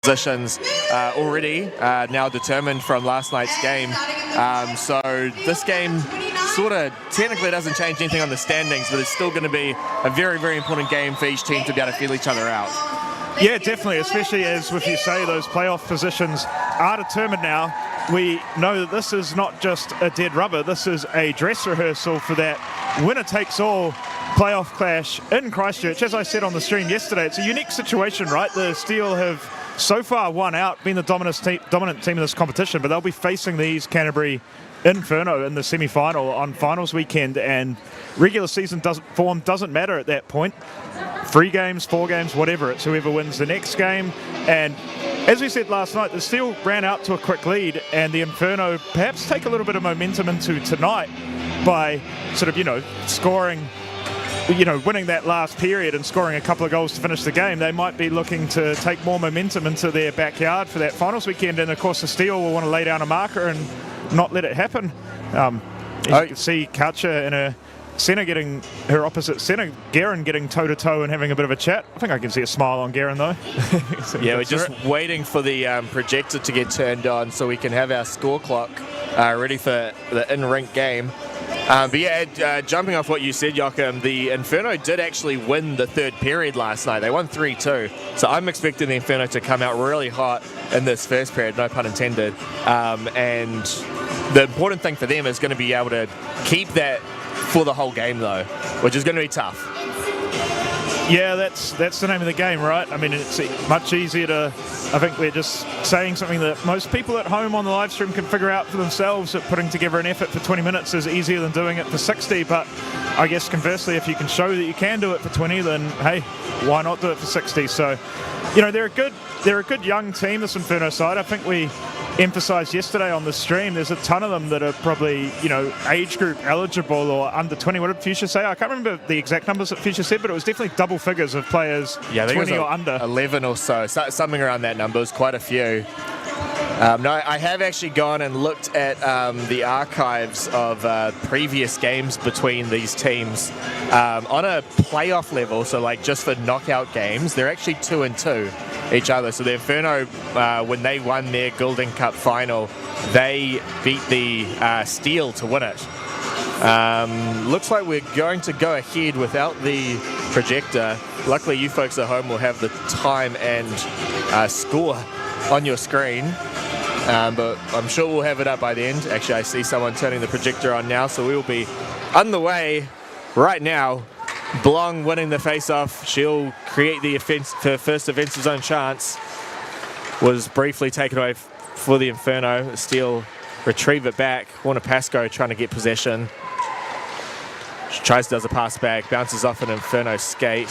positions already now determined from last night's game. So this game sort of technically doesn't change anything on the standings, but it's still going to be a very, very important game for each team to be able to feel each other out. Yeah, definitely, especially as with you say, those playoff positions are determined now. We know that this is not just a dead rubber, this is a dress rehearsal for that winner-takes-all playoff clash in Christchurch. As I said on the stream yesterday, it's a unique situation, right? The Steel have so far won out, been the dominant team in this competition, but they'll be facing these Canterbury Inferno in the semi-final on finals weekend, and regular season form doesn't matter at that point. 3 games, 4 games, whatever, it's whoever wins the next game. And as we said last night, the Steel ran out to a quick lead, and the Inferno perhaps take a little bit of momentum into tonight by sort of, scoring, winning that last period and scoring a couple of goals to finish the game. They might be looking to take more momentum into their backyard for that finals weekend, and of course the Steel will want to lay down a marker and not let it happen. As you can see, Kacha in a centre getting her opposite centre, Guerin, getting toe-to-toe and having a bit of a chat. I think I can see a smile on Guerin though. Yeah, we're just waiting for the projector to get turned on so we can have our score clock ready for the in-rink game. But yeah, jumping off what you said, Joachim, the Inferno did actually win the third period last night. They won 3-2. So I'm expecting the Inferno to come out really hot in this first period, no pun intended. And the important thing for them is going to be able to keep that for the whole game, though, which is going to be tough. Yeah, that's the name of the game, right? I mean, it's much easier to, I think we're just saying something that most people at home on the live stream can figure out for themselves, that putting together an effort for 20 minutes is easier than doing it for 60, but I guess conversely, if you can show that you can do it for 20, then hey, why not do it for 60? So, they're a good young team, this Inferno side. I think we emphasised yesterday on the stream, there's a ton of them that are probably, age group eligible or under 20. What did Fuchsia say? I can't remember the exact numbers that Fuchsia said, but it was definitely double figures of players, I think 20 or under. 11 or so, something around that number. It was quite a few. No, I have actually gone and looked at the archives of previous games between these teams. On a playoff level, so like just for knockout games, they're actually 2-2 each other. So the Inferno, when they won their Golden Cup final, they beat the Steel to win it. Looks like we're going to go ahead without the projector. Luckily, you folks at home will have the time and score on your screen. But I'm sure we'll have it up by the end. Actually, I see someone turning the projector on now, so we will be on the way right now. Blong winning the face-off. She'll create the first offensive zone chance. Was briefly taken away for the Inferno. Steel retrieve it back. Warner Pascoe trying to get possession. She does a pass back, bounces off an Inferno skate.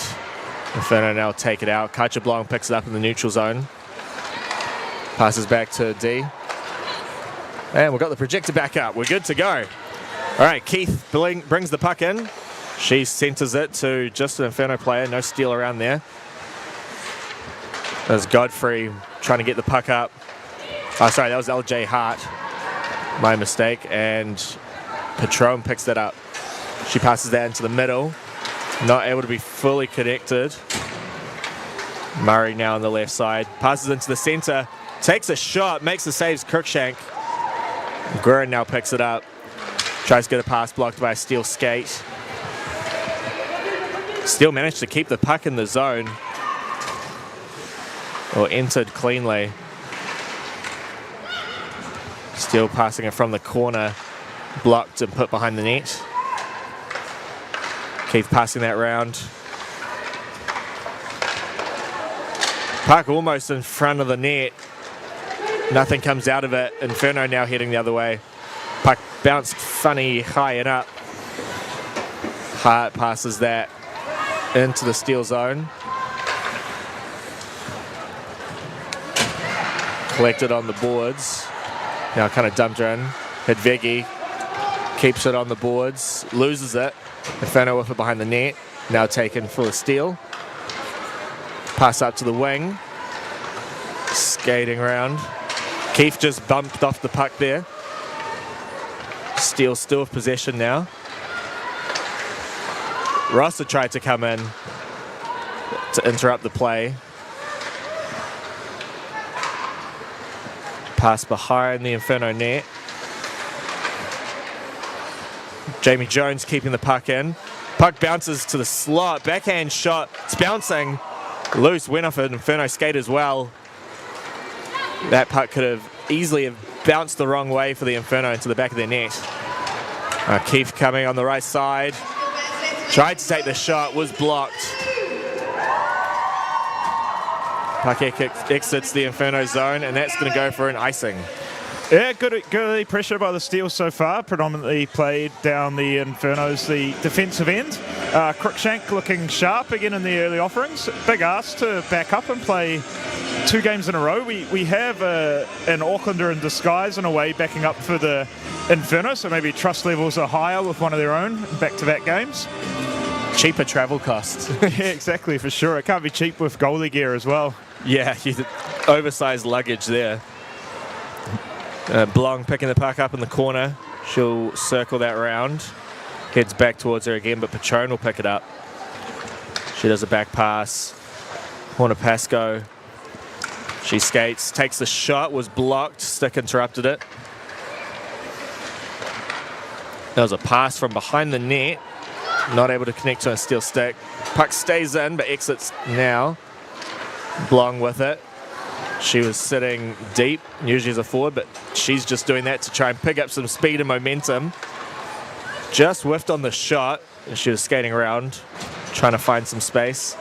Inferno now take it out. Kacha Blong picks it up in the neutral zone. Passes back to D. And we've got the projector back up. We're good to go. All right, Keith brings the puck in. She centres it to just an Inferno player. No Steel around there. There's Godfrey trying to get the puck up. Oh, sorry, that was LJ Hart. My mistake. And Patron picks that up. She passes that into the middle. Not able to be fully connected. Murray now on the left side. Passes into the centre. Takes a shot. Makes the saves. Cruikshank. Guerin now picks it up. Tries to get a pass blocked by a Steel skate. Steel managed to keep the puck in the zone. Or entered cleanly. Steel passing it from the corner. Blocked and put behind the net. Keith passing that round. Puck almost in front of the net. Nothing comes out of it. Inferno now heading the other way. Puck bounced funny high and up. Hart passes that into the Steel zone. Collected on the boards. Now kind of dumped her in. Hedvegi keeps it on the boards. Loses it. Inferno with it behind the net. Now taken for the Steel. Pass up to the wing. Skating around. Keith just bumped off the puck there. Steel still with possession now. Rosser tried to come in to interrupt the play. Pass behind the Inferno net. Jamie Jones keeping the puck in. Puck bounces to the slot. Backhand shot. It's bouncing loose. Went off an Inferno skate as well. That puck could have easily have bounced the wrong way for the Inferno into the back of their net. Keith coming on the right side. Tried to take the shot. Was blocked. Puck exits the Inferno zone, and that's going to go for an icing. Yeah, good pressure by the Steel so far. Predominantly played down the Inferno's the defensive end. Crookshank looking sharp again in the early offerings. Big ask to back up and play 2 games in a row. We have an Aucklander in disguise in a way backing up for the Inferno, so maybe trust levels are higher with one of their own back-to-back games. Cheaper travel costs. Yeah, exactly, for sure. It can't be cheap with goalie gear as well. Yeah, oversized luggage there. Blong picking the puck up in the corner. She'll circle that round. Heads back towards her again, but Patron will pick it up. She does a back pass. Hornapasco. She skates, takes the shot, was blocked. Stick interrupted it. That was a pass from behind the net. Not able to connect to a steel stick. Puck stays in, but exits now. Blong with it. She was sitting deep, usually as a forward, but she's just doing that to try and pick up some speed and momentum. Just whiffed on the shot, and she was skating around, trying to find some space.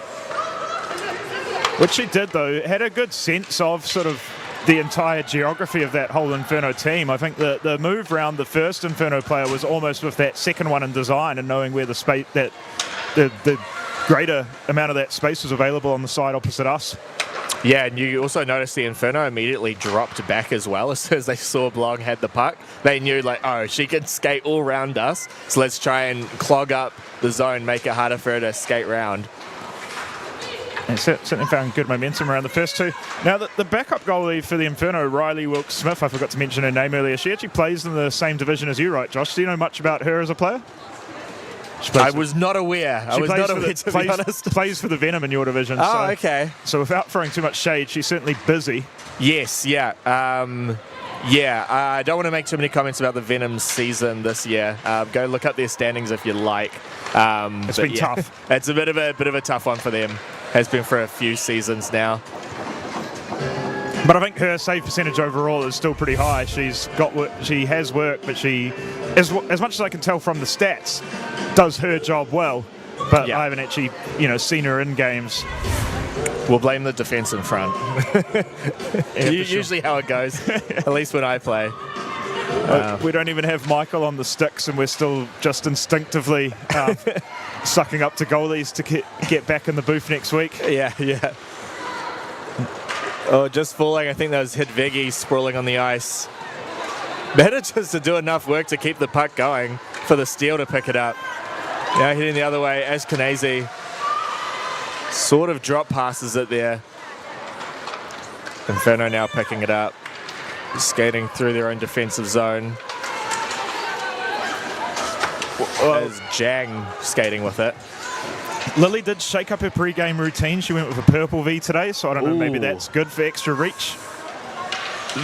Which she did, though. Had a good sense of sort of the entire geography of that whole Inferno team. I think the move round the first Inferno player was almost with that second one in design and knowing where the space, that the greater amount of that space was available on the side opposite us. Yeah, and you also noticed the Inferno immediately dropped back as well as soon as they saw Blong had the puck. They knew, like, oh, she can skate all round us, so let's try and clog up the zone, make it harder for her to skate round. And certainly found good momentum around the first 2. Now, the backup goalie for the Inferno, Riley Wilkes-Smith, I forgot to mention her name earlier. She actually plays in the same division as you, right, Josh? Do you know much about her as a player? I was not aware. To be honest. Plays for the Venom in your division. Oh, okay. So without throwing too much shade, she's certainly busy. Yes, yeah. I don't want to make too many comments about the Venom season this year. Go look up their standings if you like. It's been tough. It's a bit of a tough one for them. Has been for a few seasons now. But I think her save percentage overall is still pretty high. She has work, but she, as much as I can tell from the stats, does her job well. But yeah. I haven't actually, seen her in games. We'll blame the defense in front. Usually how it goes, at least when I play. We don't even have Michael on the sticks, and we're still just instinctively sucking up to goalies to get back in the booth next week. Yeah. Oh, just falling. I think that was Hidvegi sprawling on the ice. Better just to do enough work to keep the puck going for the Steel to pick it up. Now hitting the other way, Ashkenazi sort of drop passes it there. Inferno now picking it up. Skating through their own defensive zone. As Jang skating with it. Lily did shake up her pre-game routine. She went with a purple V today, so I don't know, maybe that's good for extra reach.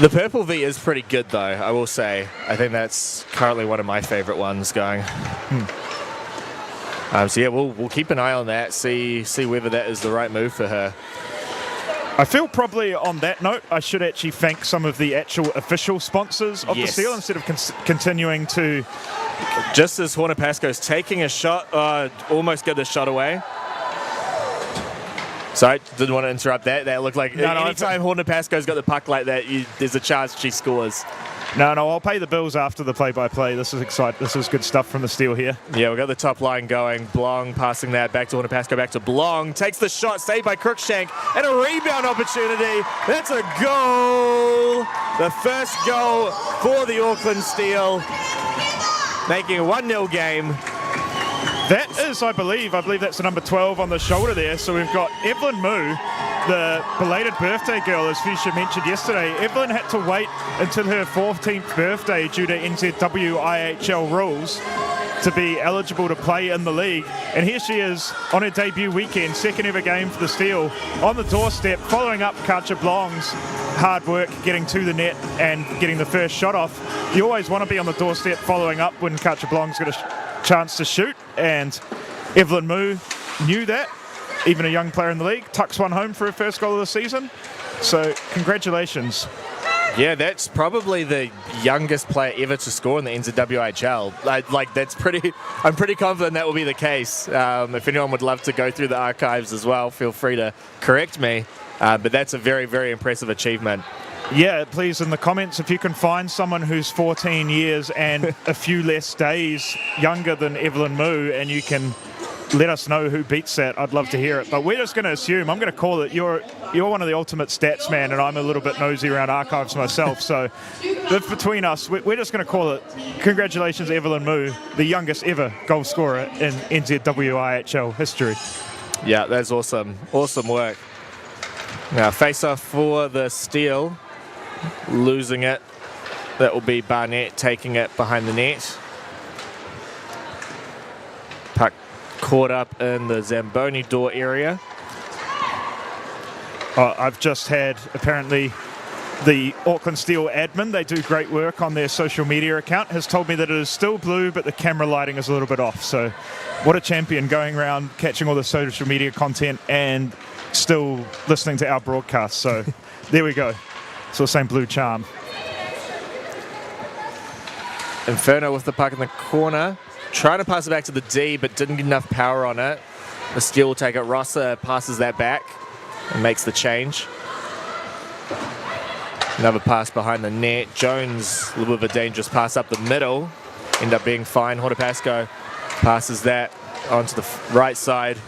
The purple V is pretty good, though, I will say. I think that's currently one of my favourite ones going. So yeah, we'll keep an eye on that, see whether that is the right move for her. I feel probably on that note, I should actually thank some of the actual official sponsors of the Steel instead of continuing to... Just as Hornapasco's taking a shot, almost got the shot away. Sorry, didn't want to interrupt that. That looked like anytime Hornapasco's got the puck like that, there's a chance she scores. No, I'll pay the bills after the play-by-play. This is exciting. This is good stuff from the Steel here. Yeah, we've got the top line going. Blong passing that back to Hornapasco, back to Blong. Takes the shot, saved by Crookshank, and a rebound opportunity. That's a goal. The first goal for the Auckland Steel, making a 1-0 game. That is, I believe that's the number 12 on the shoulder there. So we've got Evelyn Moo, the belated birthday girl, as Fuchsia mentioned yesterday. Evelyn had to wait until her 14th birthday due to NZWIHL rules to be eligible to play in the league. And here she is on her debut weekend, second ever game for the Steel, on the doorstep, following up Katja Blong's hard work getting to the net and getting the first shot off. You always want to be on the doorstep following up when Katja Blong's got a chance to shoot, and Evelyn Moo knew that. Even a young player in the league, tucks one home for her first goal of the season. So congratulations. Yeah, that's probably the youngest player ever to score in the NZWIHL. Like that's pretty. I'm pretty confident that will be the case. If anyone would love to go through the archives as well, feel free to correct me. But that's a very, very impressive achievement. Yeah, please in the comments if you can find someone who's 14 years and a few less days younger than Evelyn Moo, and you can let us know who beats that. I'd love to hear it. But we're just going to assume, I'm going to call it, you're one of the ultimate stats man, and I'm a little bit nosy around archives myself. So if between us, we're just going to call it, congratulations Evelyn Moo, the youngest ever goal scorer in NZWIHL history. Yeah, that's awesome. Awesome work. Now face off for the Steel, losing it. That will be Barnett taking it behind the net. Puck caught up in the Zamboni door area. I've just had, apparently, the Auckland Steel admin, they do great work on their social media account, has told me that it is still blue, but the camera lighting is a little bit off. So what a champion, going around catching all the social media content and still listening to our broadcast. So there we go. It's the same blue charm. Inferno with the puck in the corner. Trying to pass it back to the D, but didn't get enough power on it. The Steel will take it. Rosser passes that back and makes the change. Another pass behind the net. Jones, a little bit of a dangerous pass up the middle. End up being fine. Hornapasco passes that onto the right side.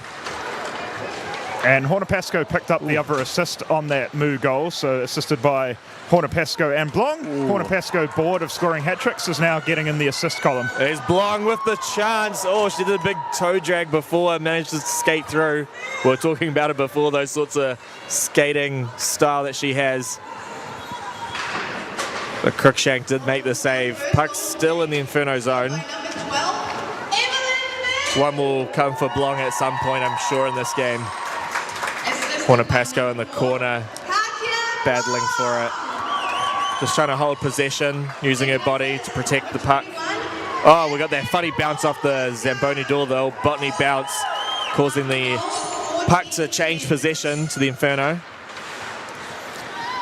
And Hornapasco picked up the other assist on that Moo goal, so assisted by Hornapasco and Blong. Hornapasco, bored of scoring hat-tricks, is now getting in the assist column. There's Blong with the chance. Oh, she did a big toe drag before, managed to skate through. We were talking about it before, those sorts of skating style that she has. But Cruikshank did make the save. Puck's still in the Inferno zone. One will come for Blong at some point, I'm sure, in this game. Hornapasco in the corner, battling for it. Just trying to hold possession, using her body to protect the puck. Oh, we got that funny bounce off the Zamboni door, the old botany bounce, causing the puck to change possession to the Inferno.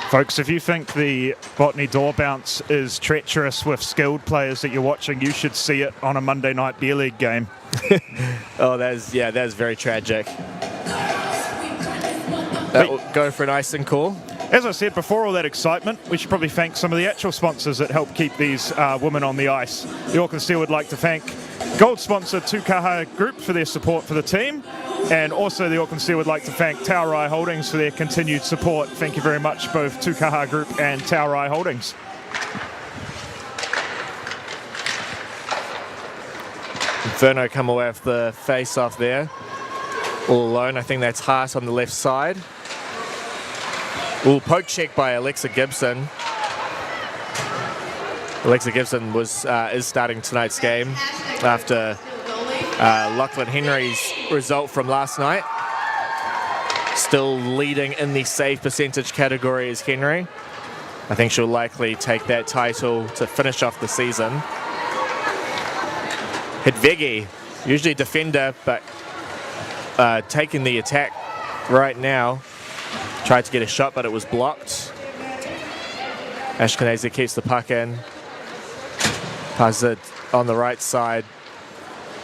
Folks, if you think the botany door bounce is treacherous with skilled players that you're watching, you should see it on a Monday night beer league game. Oh, that is very tragic. That will go for an icing call. As I said, before all that excitement, we should probably thank some of the actual sponsors that help keep these women on the ice. The Auckland Steel would like to thank gold sponsor Tukaha Group for their support for the team, and also the Auckland Steel would like to thank Taurai Holdings for their continued support. Thank you very much, both Tukaha Group and Taurai Holdings. Inferno come away with the face-off there. All alone, I think that's Hart on the left side. Ooh, poke check by Alexa Gibson. Alexa Gibson is starting tonight's game after Lachlan Henry's result from last night. Still leading in the save percentage category is Henry. I think she'll likely take that title to finish off the season. Hedvegi, usually defender, but taking the attack right now. Tried to get a shot, but it was blocked. Ashkenazi keeps the puck in. Passes it on the right side.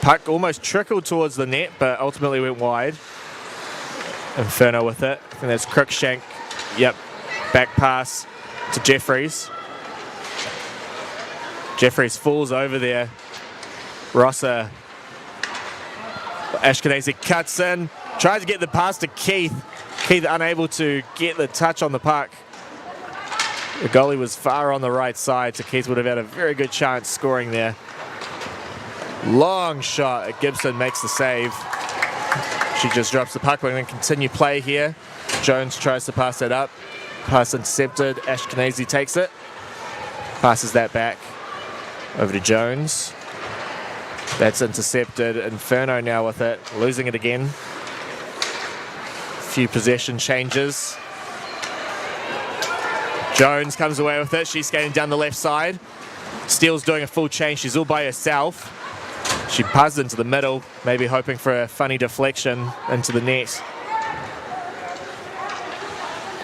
Puck almost trickled towards the net, but ultimately went wide. Inferno with it. I think that's Cruikshank. Yep. Back pass to Jeffries. Jeffries falls over there. Rosser. Ashkenazi cuts in. Tries to get the pass to Keith. Keith unable to get the touch on the puck. The goalie was far on the right side, so Keith would have had a very good chance scoring there. Long shot. Gibson makes the save. She just drops the puck. We're going to continue play here. Jones tries to pass it up. Pass intercepted. Ashkenazi takes it. Passes that back over to Jones. That's intercepted. Inferno now with it, losing it again. Few possession changes. Jones comes away with it. She's skating down the left side. Steele's doing a full change. She's all by herself. She passes into the middle, maybe hoping for a funny deflection into the net.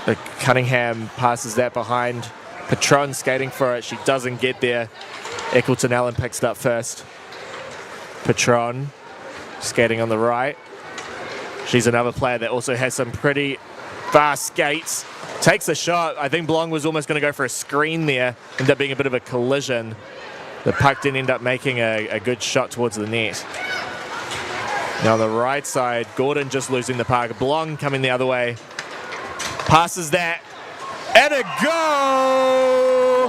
But Cunningham passes that behind. Patron skating for it. She doesn't get there. Eccleton Allen picks it up first. Patron skating on the right. She's another player that also has some pretty fast skates. Takes a shot. I think Blong was almost going to go for a screen there. Ended up being a bit of a collision. The puck didn't end up making a good shot towards the net. Now on the right side, Gordon just losing the puck. Blong coming the other way. Passes that. And a goal!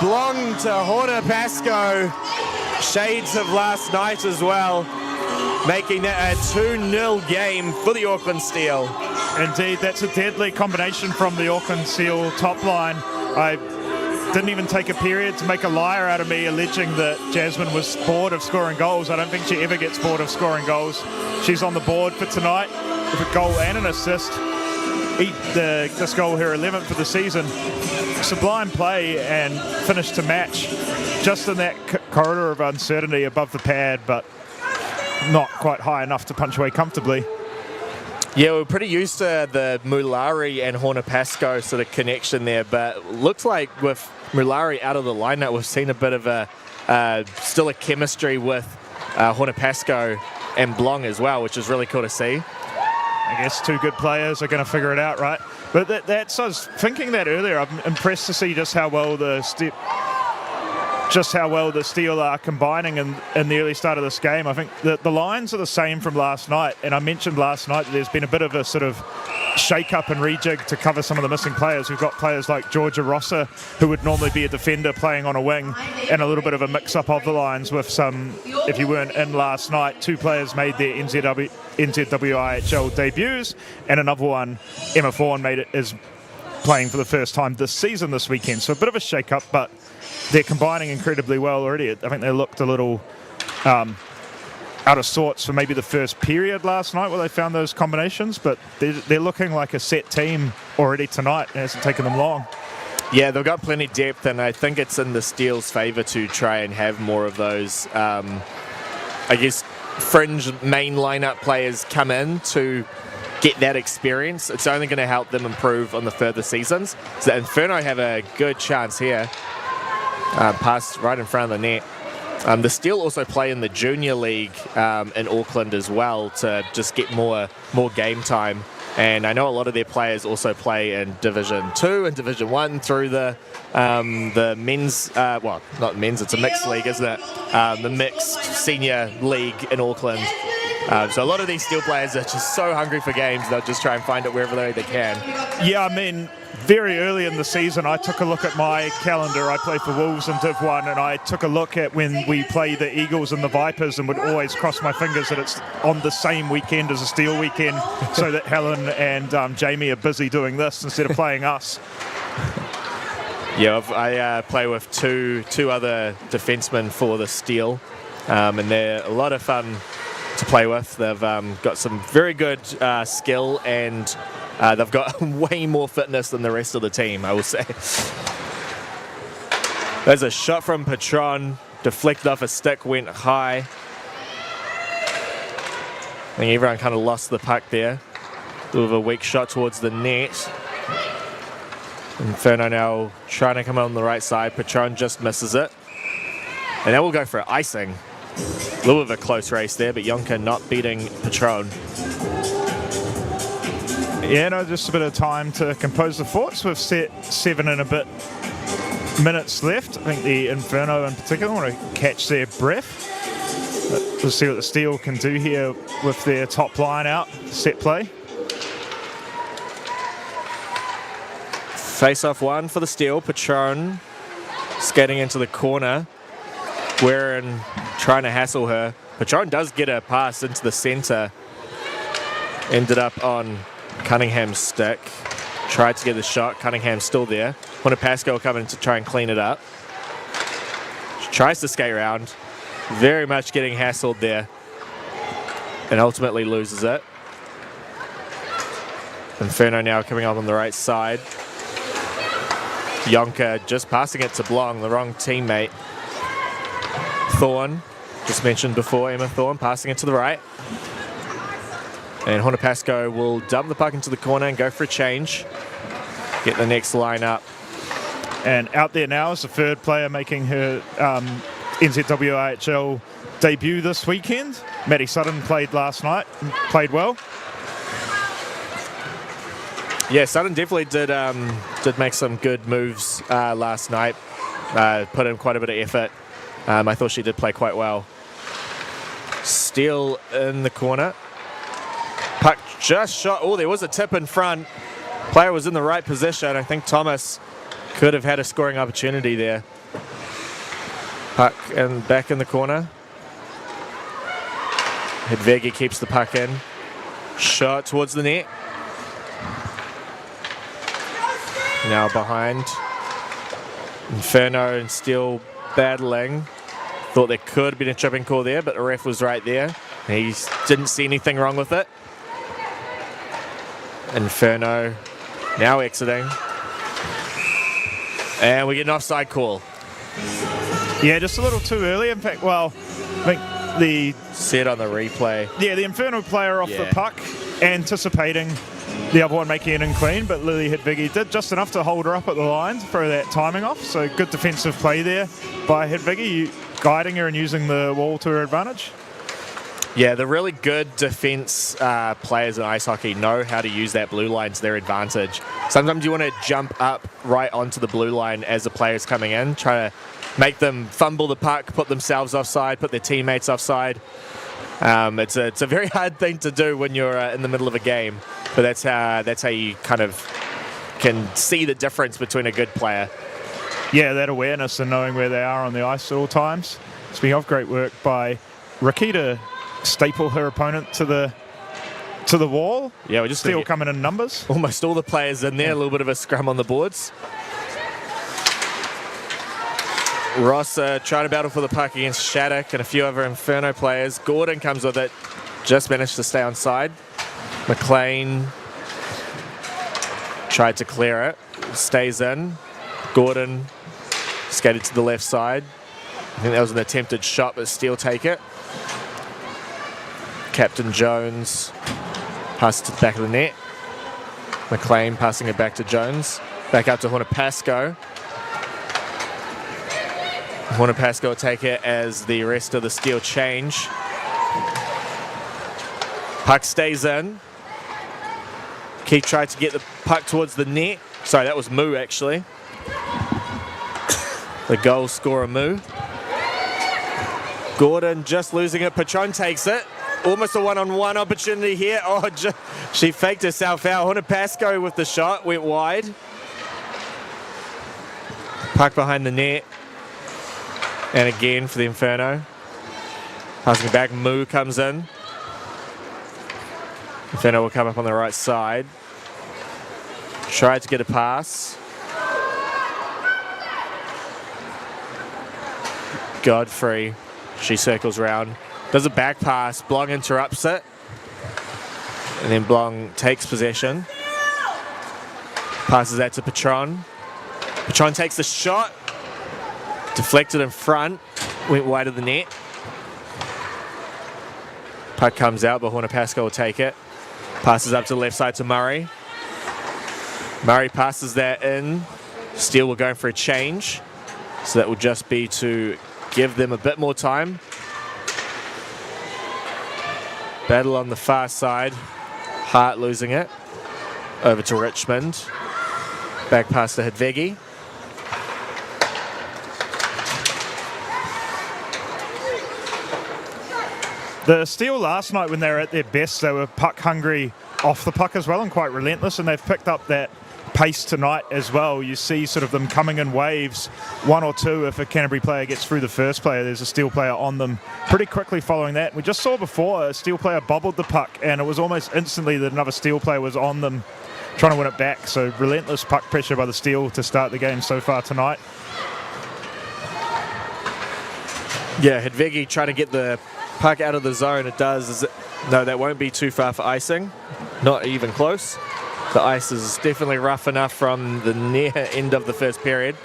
Blong to Horner Pascoe. Shades of last night as well. Making that a 2-0 game for the Auckland Steel. Indeed, that's a deadly combination from the Auckland Steel top line. I didn't even take a period to make a liar out of me alleging that Jasmine was bored of scoring goals. I don't think she ever gets bored of scoring goals. She's on the board for tonight with a goal and an assist. This goal, her 11th for the season. Sublime play and finish to match. Just in that corridor of uncertainty above the pad, but not quite high enough to punch away comfortably. Yeah, we're pretty used to the Mulari and Horner Pascoe sort of connection there, but looks like with Mulari out of the lineup, we've seen a bit of still a chemistry with Horner Pascoe and Blong as well, which is really cool to see. I guess two good players are going to figure it out, right? But I was thinking that earlier. I'm impressed to see just how well the Steel are combining in the early start of this game. I think the lines are the same from last night, and I mentioned last night that there's been a bit of a sort of shake-up and rejig to cover some of the missing players. We've got players like Georgia Rosser, who would normally be a defender, playing on a wing, and a little bit of a mix-up of the lines with some, if you weren't in last night, two players made their NZWIHL debuts, and another one, Emma Fawn, is playing for the first time this season this weekend. So a bit of a shake-up, but they're combining incredibly well already. I think they looked a little out of sorts for maybe the first period last night where they found those combinations, but they're looking like a set team already tonight. It hasn't taken them long. Yeah, they've got plenty of depth, and I think it's in the Steel's favour to try and have more of those, I guess, fringe main lineup players come in to get that experience. It's only going to help them improve on the further seasons. So Inferno have a good chance here. Pass right in front of the net. The Steel also play in the junior league in Auckland as well to just get more game time. And I know a lot of their players also play in Division 2 and Division 1 through the men's, well, not men's, it's a mixed league, isn't it? The mixed senior league in Auckland. So a lot of these Steel players are just so hungry for games, they'll just try and find it wherever they can. Yeah, I mean, very early in the season, I took a look at my calendar. I play for Wolves in Div 1, and I took a look at when we play the Eagles and the Vipers, and would always cross my fingers that it's on the same weekend as a Steel weekend, so that Helen and Jamie are busy doing this instead of playing us. Yeah, I play with two other defensemen for the Steel, and they're a lot of fun to play with. They've got some very good skill, and they've got way more fitness than the rest of the team, I will say. There's a shot from Patron, deflected off a stick, went high. I think everyone kind of lost the puck there. With a weak shot towards the net. Inferno now trying to come on the right side. Patron just misses it. And now we'll go for icing. A little bit of a close race there, but Yonka not beating Patron. Yeah, no, just a bit of time to compose the thoughts. We've set 7 and a bit minutes left. I think the Inferno in particular want to catch their breath. But we'll see what the Steel can do here with their top line out. Set play. Face-off one for the Steel. Patron skating into the corner. Guerin trying to hassle her. Patron does get a pass into the centre. Ended up on Cunningham's stick. Tried to get the shot. Cunningham's still there. Horner Pascoe coming to try and clean it up. She tries to skate around. very much getting hassled there and ultimately loses it. Inferno now coming up on the right side. Yonka just passing it to Blong, the wrong teammate. Thorne, just mentioned before, Emma Thorne passing it to the right. And Honopasco will dump the puck into the corner and go for a change. Get the next line up. And out there now is the third player making her NZWIHL debut this weekend. Maddie Sutton played last night, played well. Yeah, Sutton definitely did make some good moves last night. Put in quite a bit of effort. I thought she did play quite well. Steele in the corner. Puck just shot. Oh, there was a tip in front. Player was in the right position. I think Thomas could have had a scoring opportunity there. Puck and back in the corner. Hedvegi keeps the puck in. Shot towards the net. Now behind. Inferno and Steele battling. Thought there could have been a tripping call there, but the ref was right there. He didn't see anything wrong with it. Inferno now exiting. And we get an offside call. Yeah, just a little too early. In fact, well, I think the... Set on the replay. Yeah, the Inferno player off the puck, anticipating the other one making it in clean, but Lily Hedvigi did just enough to hold her up at the line, throw that timing off. So good defensive play there by Hedvigi, guiding her and using the wall to her advantage. Yeah, the really good defense players in ice hockey know how to use that blue line to their advantage. Sometimes you want to jump up right onto the blue line as the player's coming in, try to make them fumble the puck, put themselves offside, put their teammates offside. It's a very hard thing to do when you're in the middle of a game, but that's how you kind of can see the difference between a good player. Yeah, that awareness and knowing where they are on the ice at all times. Speaking of, great work by Rakita. Staple her opponent to the wall. Yeah, we just still coming in numbers. Almost all the players in there. A little bit of a scrum on the boards. Ross trying to battle for the puck against Shattuck and a few other Inferno players. Gordon comes with it. Just managed to stay on side. McLean tried to clear it. Stays in. Gordon skated to the left side. I think that was an attempted shot, but Steele take it. Captain Jones passed to the back of the net. McLean passing it back to Jones. Back out to Honopasco. Honopasco will take it as the rest of the Steele change. Puck stays in. Keith tried to get the puck towards the net. Sorry, that was Moo actually. The goal scorer Moo. Gordon just losing it. Patron takes it. Almost a one-on-one opportunity here. Oh, she faked herself out. Honopasco with the shot, went wide. Puck behind the net. And again for the Inferno. Passing it back, Moo comes in. Inferno will come up on the right side. Tried to get a pass. Godfrey, she circles round. Does a back pass, Blong interrupts it. And then Blong takes possession. Passes that to Patron. Patron takes the shot. Deflected in front. Went wide of the net. Puck comes out, but Honopasco will take it. Passes up to the left side to Murray. Murray passes that in. Steele will go for a change. So that will just be to give them a bit more time. Battle on the far side. Hart losing it. Over to Richmond. Back pass to Hedvegi. The Steele last night, when they were at their best, they were puck hungry off the puck as well and quite relentless, and they've picked up that pace tonight as well. You see sort of them coming in waves, one or two. If a Canterbury player gets through the first player, there's a Steele player on them pretty quickly following that. We just saw before a Steele player bobbled the puck, and it was almost instantly that another Steele player was on them trying to win it back. So relentless puck pressure by the Steele to start the game so far tonight. Yeah, Hedvigi trying to get the puck out of the zone. It does. No, that won't be too far for icing. Not even close. The ice is definitely rough enough from the near end of the first period.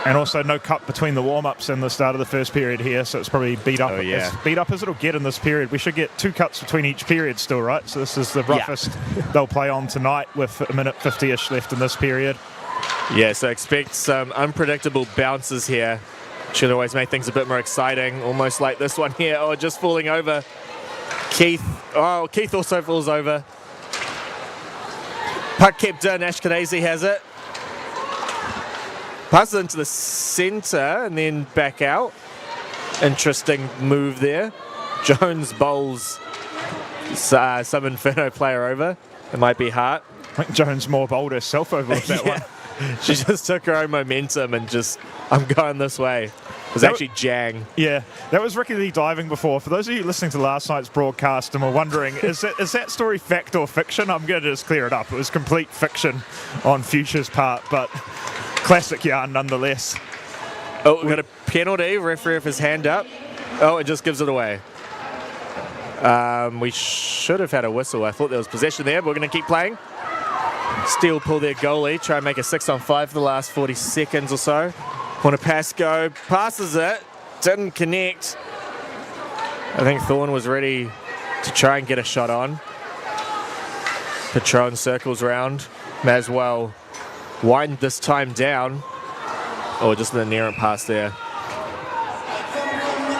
And also no cut between the warm-ups and the start of the first period here, so it's probably beat up, as beat up as it'll get in this period. We should get 2 cuts between each period still, right? So this is the roughest they'll play on tonight with a minute 50-ish left in this period. Yeah, so expect some unpredictable bounces here. Should always make things a bit more exciting, almost like this one here. Oh, just falling over. Keith. Oh, Keith also falls over. Puck kept in. Ashkenazi has it. Passes into the centre and then back out. Interesting move there. Jones bowls some Inferno player over. It might be Hart. I think Jones more bowled herself over with that one. She just took her own momentum and just, I'm going this way. It was actually Jang. Yeah, that was Ricky Lee diving before. For those of you listening to last night's broadcast and were wondering, is that story fact or fiction? I'm going to just clear it up. It was complete fiction on Future's part, but classic yarn nonetheless. Oh, we got a penalty. Referee with his hand up. Oh, it just gives it away. We should have had a whistle. I thought there was possession there, but we're going to keep playing. Steele pull their goalie, try and make a 6-on-5 for the last 40 seconds or so. Pasco passes it, didn't connect. I think Thorne was ready to try and get a shot on. Patron circles round. May as well wind this time down. Oh, just an errant pass there.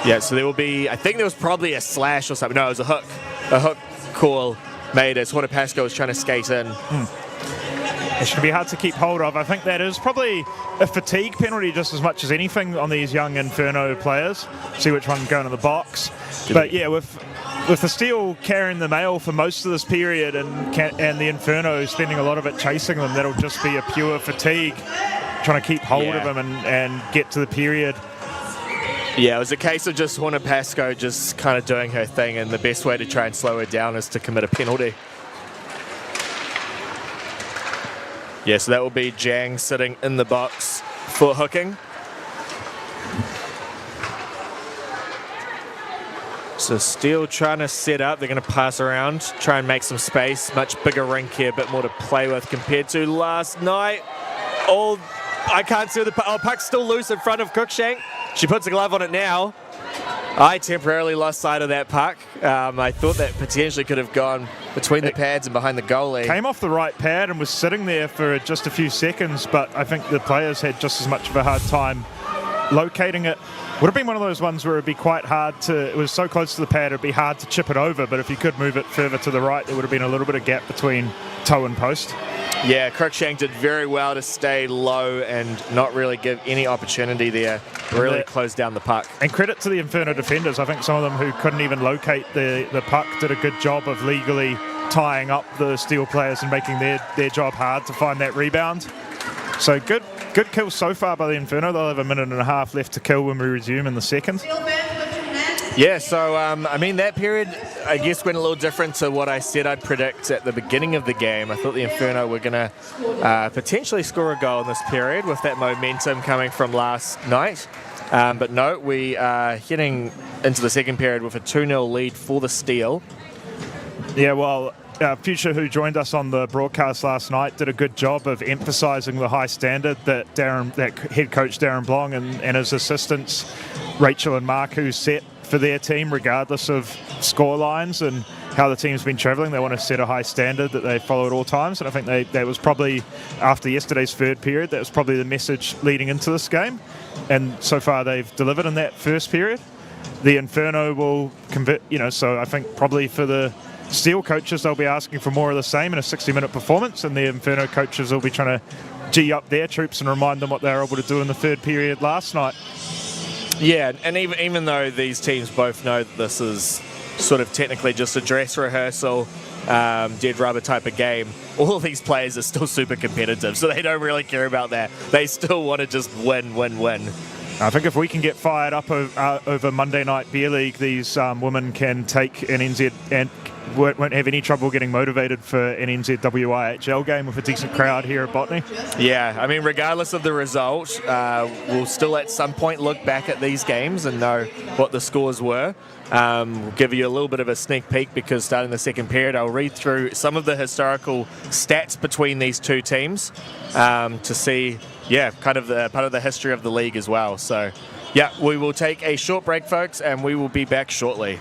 Yeah, so there will be, I think there was probably a slash or something. No, it was a hook. A hook call made as Pasco was trying to skate in. It's going to be hard to keep hold of. I think that is probably a fatigue penalty just as much as anything on these young Inferno players. See which one going in the box. But yeah, with the Steel carrying the mail for most of this period and the Inferno spending a lot of it chasing them, that'll just be a pure fatigue, trying to keep hold of them and get to the period. Yeah, it was a case of just Pasco just kind of doing her thing, and the best way to try and slow her down is to commit a penalty. Yeah, so that will be Jang sitting in the box for hooking. So Steele trying to set up. They're going to pass around, try and make some space. Much bigger rink here, a bit more to play with compared to last night. Oh, I can't see the puck. Oh, puck's still loose in front of Cruikshank. She puts a glove on it now. I temporarily lost sight of that puck. I thought that potentially could have gone between the pads and behind the goalie. Came off the right pad and was sitting there for just a few seconds, but I think the players had just as much of a hard time locating it. Would have been one of those ones where it'd be quite hard to, it was so close to the pad, it'd be hard to chip it over, but if you could move it further to the right, there would have been a little bit of gap between toe and post. Yeah, Cruikshank did very well to stay low and not really give any opportunity there. Really closed down the puck. And credit to the Inferno defenders. I think some of them who couldn't even locate the puck did a good job of legally tying up the Steel players and making their job hard to find that rebound. So good kill so far by the Inferno. They'll have a minute and a half left to kill when we resume in the second. Yeah, so, I mean, that period, I guess, went a little different to what I said I'd predict at the beginning of the game. I thought the Inferno were going to potentially score a goal in this period with that momentum coming from last night. But no, we are heading into the second period with a 2-0 lead for the Steel. Yeah, well, Future, who joined us on the broadcast last night, did a good job of emphasising the high standard that head coach Darren Blong and his assistants, Rachel and Mark, who set for their team, regardless of score lines and how the team's been travelling. They want to set a high standard that they follow at all times, and I think that was probably, after yesterday's third period, that was probably the message leading into this game, and so far they've delivered in that first period. The Inferno will convert, so I think probably for the Steel coaches, they'll be asking for more of the same in a 60-minute performance, and the Inferno coaches will be trying to G up their troops and remind them what they were able to do in the third period last night. Yeah, and even though these teams both know that this is sort of technically just a dress rehearsal, dead rubber type of game, all of these players are still super competitive, so they don't really care about that. They still want to just win. I think if we can get fired up over Monday Night Beer League, these women can take an won't have any trouble getting motivated for an NZWIHL game with a decent crowd here at Botany. Yeah, I mean, regardless of the result, we'll still at some point look back at these games and know what the scores were. We'll give you a little bit of a sneak peek because starting the second period, I'll read through some of the historical stats between these two teams to see, kind of the part of the history of the league as well. So, we will take a short break, folks, and we will be back shortly.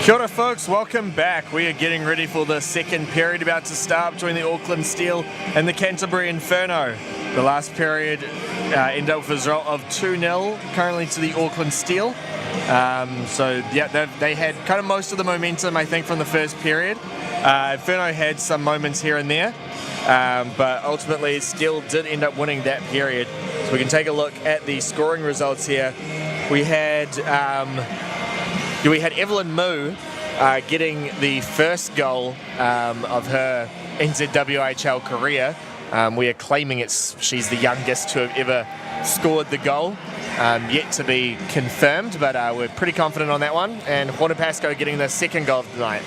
Kia ora folks, welcome back. We are getting ready for the second period about to start between the Auckland Steel and the Canterbury Inferno. The last period ended up with a result of 2-0 currently to the Auckland Steel. They had kind of most of the momentum, I think, from the first period. Inferno had some moments here and there, but ultimately Steel did end up winning that period. So we can take a look at the scoring results here. We had Evelyn Moo getting the first goal of her NZWIHL career. We are claiming she's the youngest to have ever scored the goal. Yet to be confirmed, but we're pretty confident on that one. And Juana Pascoe getting the second goal of the night.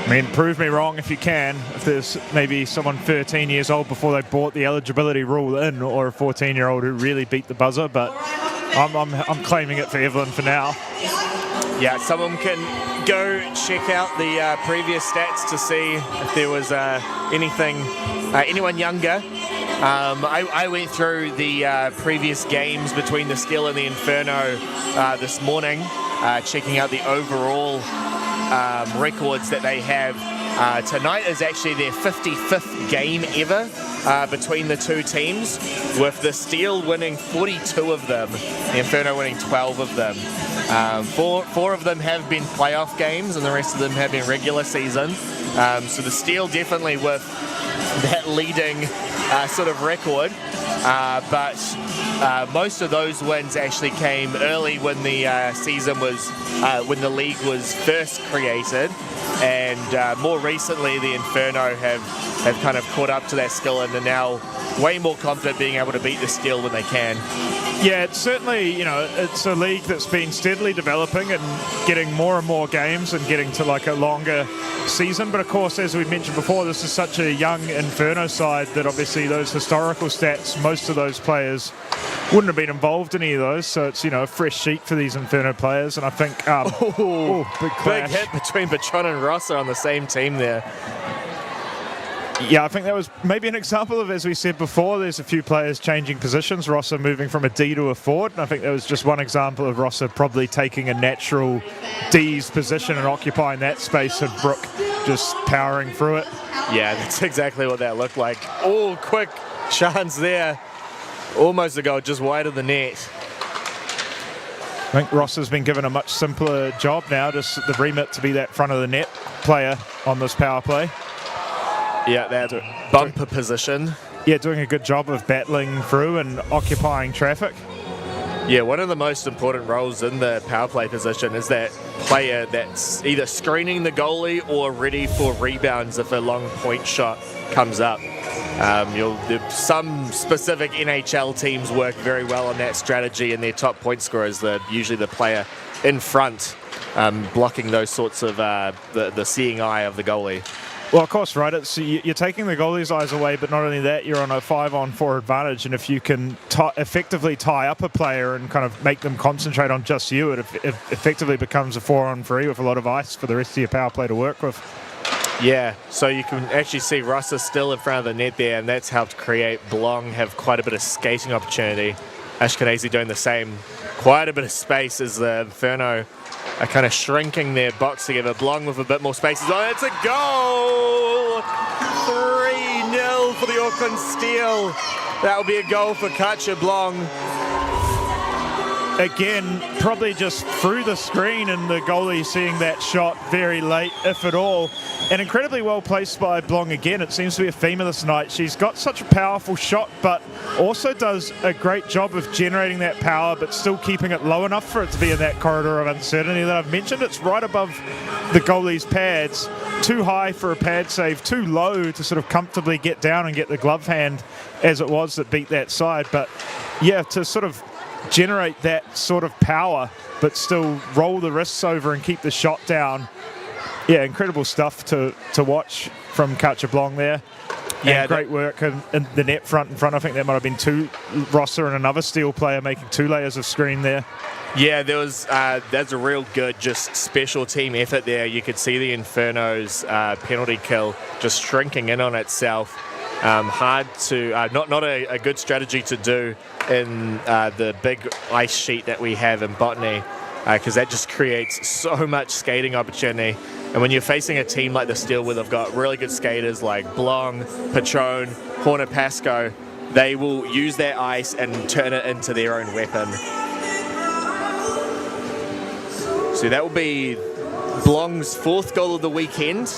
I mean, prove me wrong if you can. If there's maybe someone 13 years old before they brought the eligibility rule in, or a 14-year-old who really beat the buzzer, but I'm claiming it for Evelyn for now. Yeah, someone can go check out the previous stats to see if there was anyone younger. I went through the previous games between the Steel and the Inferno this morning, checking out the overall records that they have. Tonight is actually their 55th game ever between the two teams, with the Steel winning 42 of them, the Inferno winning 12 of them. Four of them have been playoff games, and the rest of them have been regular season. So the Steel definitely with that leading sort of record, but most of those wins actually came early when the season was, when the league was first created, and more recently the Inferno have kind of caught up to that skill and are now way more confident being able to beat the Steel when they can. Yeah, it's certainly, it's a league that's been steadily developing and getting more and more games and getting to like a longer season. But of course, as we mentioned before, this is such a young Inferno side that obviously those historical stats, most of those players wouldn't have been involved in any of those. So it's, a fresh sheet for these Inferno players. And I think, big hit between Patron and Rosser on the same team there. Yeah, I think that was maybe an example of, as we said before, there's a few players changing positions, Rosser moving from a D to a forward, and I think that was just one example of Rosser probably taking a natural D's position and occupying that space, and Brooke just powering through it. Yeah, that's exactly what that looked like. Oh, quick chance there. Almost a goal, just wide of the net. I think Rosser's been given a much simpler job now, just the remit to be that front of the net player on this power play. Yeah, that bumper position. Yeah, doing a good job of battling through and occupying traffic. Yeah, one of the most important roles in the power play position is that player that's either screening the goalie or ready for rebounds if a long point shot comes up. Some specific NHL teams work very well on that strategy, and their top point scorers are usually the player in front, blocking those sorts of the seeing eye of the goalie. Well, of course, right. It's you're taking the goalie's eyes away, but not only that, you're on a 5-on-4 advantage, and if you can effectively tie up a player and kind of make them concentrate on just you, it effectively becomes a 4-on-3 with a lot of ice for the rest of your power play to work with. Yeah, so you can actually see Rosser still in front of the net there, and that's helped create Blong have quite a bit of skating opportunity. Ashkenazi doing the same. Quite a bit of space as the Inferno are kind of shrinking their box together. Blong with a bit more space. Oh, it's a goal! 3-0 for the Auckland Steel. That will be a goal for Katja Blong. Again, probably just through the screen, and the goalie seeing that shot very late, if at all. And incredibly well placed by Blong again. It seems to be a theme of this night. She's got such a powerful shot, but also does a great job of generating that power, but still keeping it low enough for it to be in that corridor of uncertainty that I've mentioned. It's right above the goalie's pads. Too high for a pad save, too low to sort of comfortably get down and get the glove hand as it was that beat that side. But yeah, to sort of generate that sort of power but still roll the wrists over and keep the shot down. Yeah, incredible stuff to watch from Katja Blong there. Yeah, and great work in the net front in front. I think there might have been two, Rosser and another Steel player making 2 layers of screen there. Yeah, that's a real good just special team effort there. You could see the Inferno's penalty kill just shrinking in on itself. Hard to not a good strategy to do in the big ice sheet that we have in Botany. because that just creates so much skating opportunity. And when you're facing a team like the Steel, where they've got really good skaters like Blong, Patron, Horner Pasco, they will use that ice and turn it into their own weapon. So that will be Blong's 4th goal of the weekend,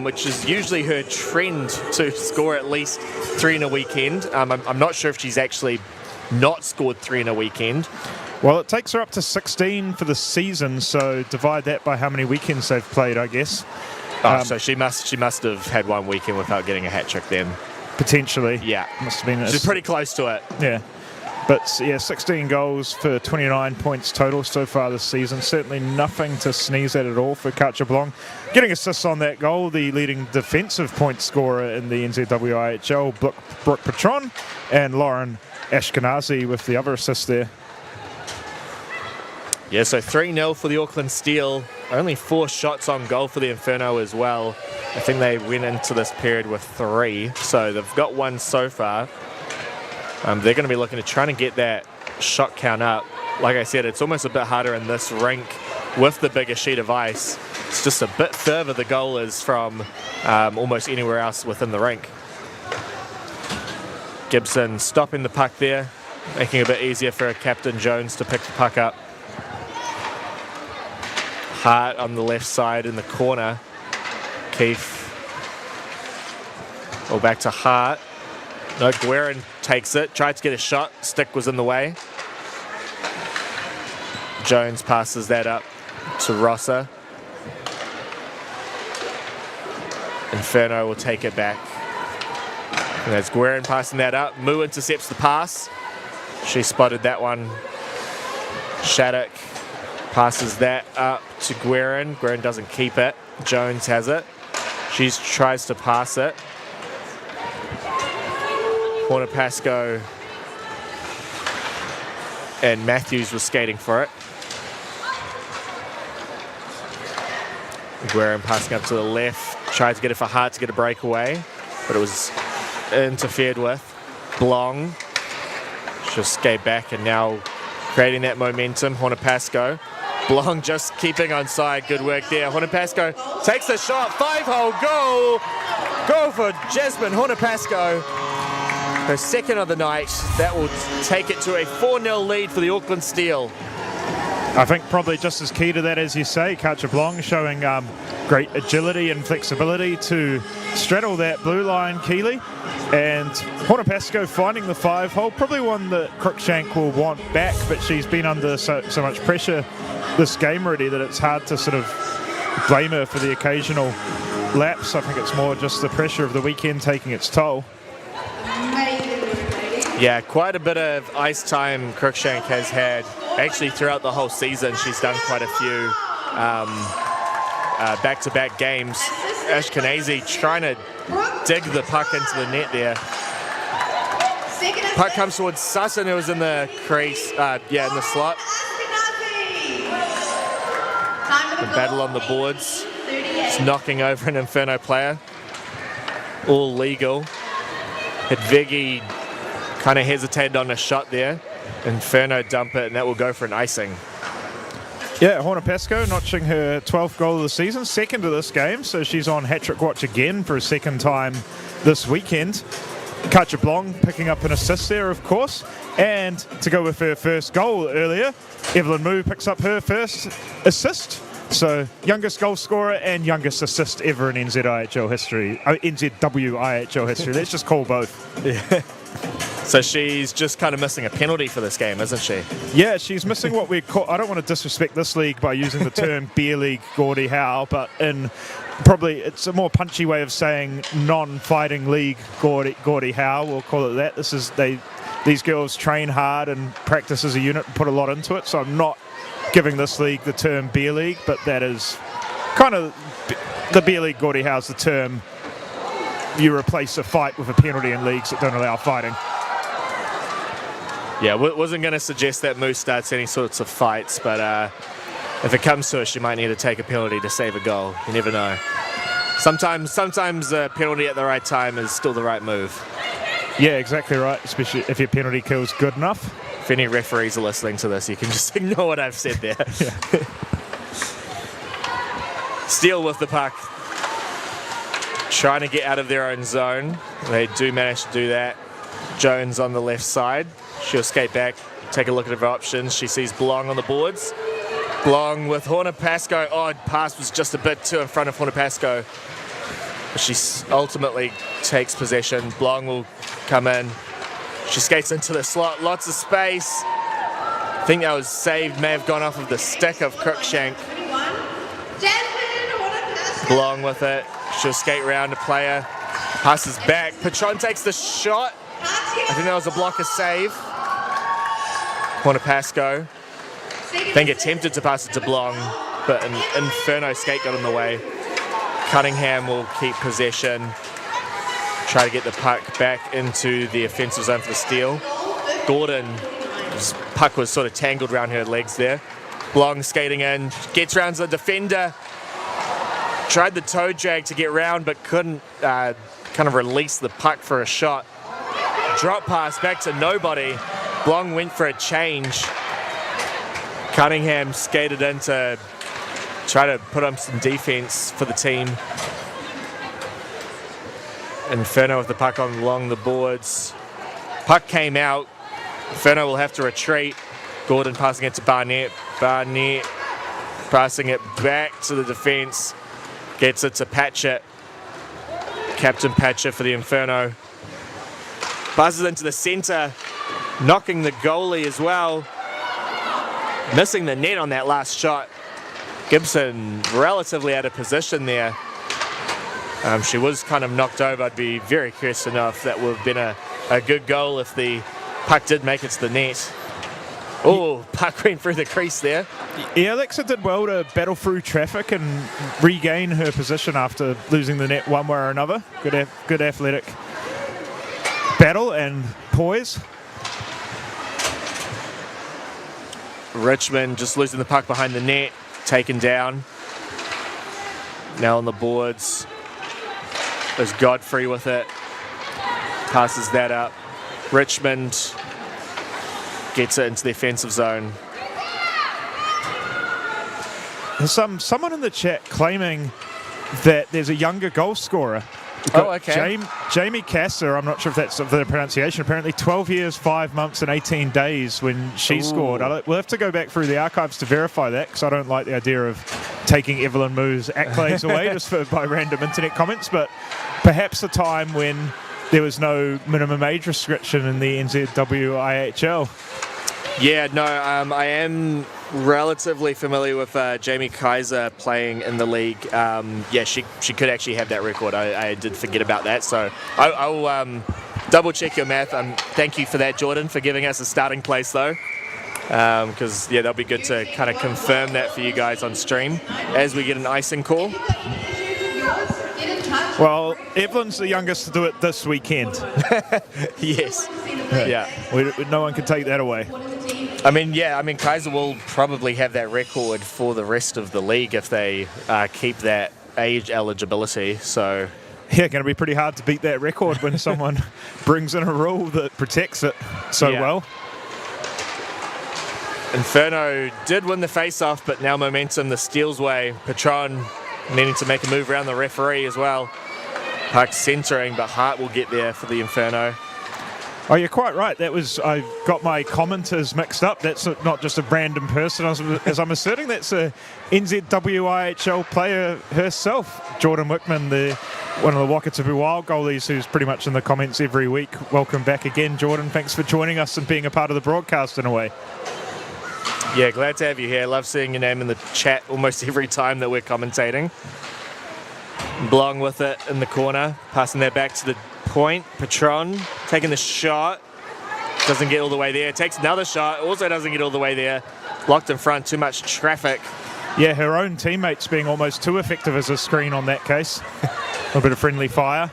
which is usually her trend to score at least 3 in a weekend. I'm not sure if she's actually not scored 3 in a weekend. Well, it takes her up to 16 for the season, so divide that by how many weekends they've played, I guess. So she must have had 1 weekend without getting a hat trick then. Potentially. Yeah. Must have been. She's pretty close to it. Yeah. But yeah, 16 goals for 29 points total so far this season. Certainly nothing to sneeze at all for Katja Blong. Getting assists on that goal, the leading defensive point scorer in the NZWIHL, Brooke Patron, and Lauren Ashkenazi with the other assist there. Yeah, so 3-0 for the Auckland Steel. Only 4 shots on goal for the Inferno as well. I think they went into this period with 3, so they've got 1 so far. They're going to be looking to try and get that shot count up. Like I said, it's almost a bit harder in this rink with the bigger sheet of ice. It's just a bit further the goal is from almost anywhere else within the rink. Gibson stopping the puck there, making it a bit easier for Captain Jones to pick the puck up. Hart on the left side in the corner. Keefe. All back to Hart. No, Guerin takes it, tried to get a shot, stick was in the way. Jones passes that up to Rosser. Inferno will take it back. And that's Guerin passing that up. Moo intercepts the pass. She spotted that one. Shattuck passes that up to Guerin. Guerin doesn't keep it. Jones has it. She tries to pass it. Horner Pasco and Matthews was skating for it. Guerin passing up to the left. Tried to get it for Hart to get a breakaway, but it was interfered with. Blong. She'll skate back and now creating that momentum. Horner Pasco. Blong just keeping on side. Good work there. Horner Pasco takes the shot. 5-hole goal. Goal for Jasmine Horner Pasco. Her 2nd of the night. That will take it to a 4-0 lead for the Auckland Steel. I think probably just as key to that, as you say, Katja Blong showing great agility and flexibility to straddle that blue line, Keeley. And Horner Pasco finding the 5-hole, probably one that Cruikshank will want back, but she's been under so much pressure this game already that it's hard to sort of blame her for the occasional lapse. I think it's more just the pressure of the weekend taking its toll. Yeah, quite a bit of ice time Cruikshank has had. Actually, throughout the whole season, she's done quite a few back-to-back games. Ashkenazi trying to dig the puck into the net there. Puck comes towards Sutton, who was in the crease, in the slot. The battle on the boards. Just knocking over an Inferno player. All legal. Hedvigi kind of hesitated on a shot there. Inferno dump it, and that will go for an icing. Yeah, Horner Pasco notching her 12th goal of the season, 2nd of this game, so she's on hat-trick watch again for a 2nd time this weekend. Katja Blong picking up an assist there, of course, and to go with her first goal earlier, Evelyn Moo picks up her first assist. So, youngest goal scorer and youngest assist ever in NZWIHL history. Let's just call both. Yeah. So she's just kind of missing a penalty for this game, isn't she? Yeah, she's missing what we call, I don't want to disrespect this league by using the term beer league Gordie Howe, but in probably it's a more punchy way of saying non-fighting league Gordie Howe, we'll call it that. These girls train hard and practice as a unit and put a lot into it, so I'm not giving this league the term beer league, but that is kind of the beer league Gordie Howe's the term you replace a fight with a penalty in leagues that don't allow fighting. Yeah, wasn't going to suggest that Moose starts any sorts of fights, but if it comes to it, she might need to take a penalty to save a goal. You never know. Sometimes a penalty at the right time is still the right move. Yeah, exactly right, especially if your penalty kill's good enough. If any referees are listening to this, you can just ignore what I've said there. Yeah. Steele with the puck. Trying to get out of their own zone. They do manage to do that. Jones on the left side. She'll skate back, take a look at her options. She sees Blong on the boards. Blong with Horner-Pascoe. Oh, pass was just a bit too in front of Horner-Pascoe. She ultimately takes possession. Blong will come in. She skates into the slot. Lots of space. I think that was saved. May have gone off of the stick of Cruikshank. Blong with it. She'll skate around a player. Passes back. Patron takes the shot. I think that was a blocker save. Horner-Pascoe. I think attempted to pass it to Blong, but an Inferno skate got in the way. Cunningham will keep possession. Try to get the puck back into the offensive zone for the steal. Gordon's puck was sort of tangled around her legs there. Blong skating in, gets around to the defender. Tried the toe drag to get round, but couldn't kind of release the puck for a shot. Drop pass back to nobody. Blong went for a change. Cunningham skated in to try to put on some defense for the team. Inferno with the puck along the boards. Puck came out. Inferno will have to retreat. Gordon passing it to Barnett. Barnett passing it back to the defense. Gets it to Patchett. Captain Patchett for the Inferno. Buzzes into the center, knocking the goalie as well. Missing the net on that last shot. Gibson relatively out of position there. She was kind of knocked over. I'd be very curious to know if that would have been a good goal if the puck did make it to the net. Oh, puck went through the crease there. Yeah, Alexa did well to battle through traffic and regain her position after losing the net one way or another. Good athletic battle and poise. Richmond just losing the puck behind the net, taken down. Now on the boards. There's Godfrey with it. Passes that up. Richmond gets it into the offensive zone. There's someone in the chat claiming that there's a younger goal scorer. Oh, okay. Jamie Casser, I'm not sure if that's the pronunciation, apparently 12 years, 5 months and 18 days when she scored. We'll have to go back through the archives to verify that because I don't like the idea of taking Evelyn Moo's accolades away just by random internet comments, but perhaps a time when there was no minimum age restriction in the NZWIHL. Yeah, no, I am relatively familiar with Jamie Kaiser playing in the league. Yeah, she could actually have that record. I did forget about that, so I'll double check your math. Thank you for that, Jordan, for giving us a starting place though, because yeah, that'll be good to kind of confirm that for you guys on stream as we get an icing call. Well, Evelyn's the youngest to do it this weekend. Yes. Yeah. No one can take that away. I mean, Kaiser will probably have that record for the rest of the league if they keep that age eligibility. So, yeah, going to be pretty hard to beat that record when someone brings in a rule that protects it so well. Inferno did win the face-off, but now momentum the Steel's way. Patron needing to make a move around the referee as well. Puck centering, but Hart will get there for the Inferno. Oh, you're quite right. I got my commenters mixed up. That's not just a random person, as I'm asserting. That's a NZWIHL player herself, Jordan Wickman, one of the NZWIHL goalies who's pretty much in the comments every week. Welcome back again, Jordan. Thanks for joining us and being a part of the broadcast in a way. Yeah, glad to have you here. Love seeing your name in the chat almost every time that we're commentating. Blong with it in the corner, passing that back to the point. Patron taking the shot, doesn't get all the way there. Takes another shot, also doesn't get all the way there. Blocked in front, too much traffic. Yeah, her own teammates being almost too effective as a screen on that case. A little bit of friendly fire.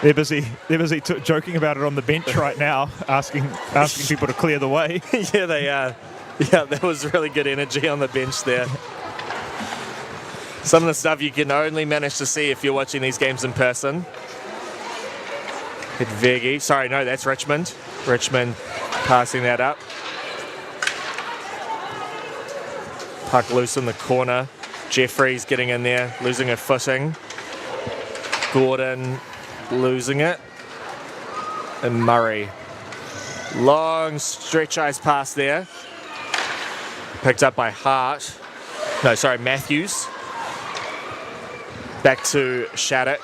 They're busy joking about it on the bench right now, asking people to clear the way. Yeah, they are. Yeah, there was really good energy on the bench there. Some of the stuff you can only manage to see if you're watching these games in person. Hedvegi. Sorry, no, that's Richmond. Richmond passing that up. Puck loose in the corner. Jeffries getting in there, losing her footing. Gordon losing it. And Murray. Long stretch ice pass there. Picked up by Hart. No, sorry, Matthews. Back to Shattuck.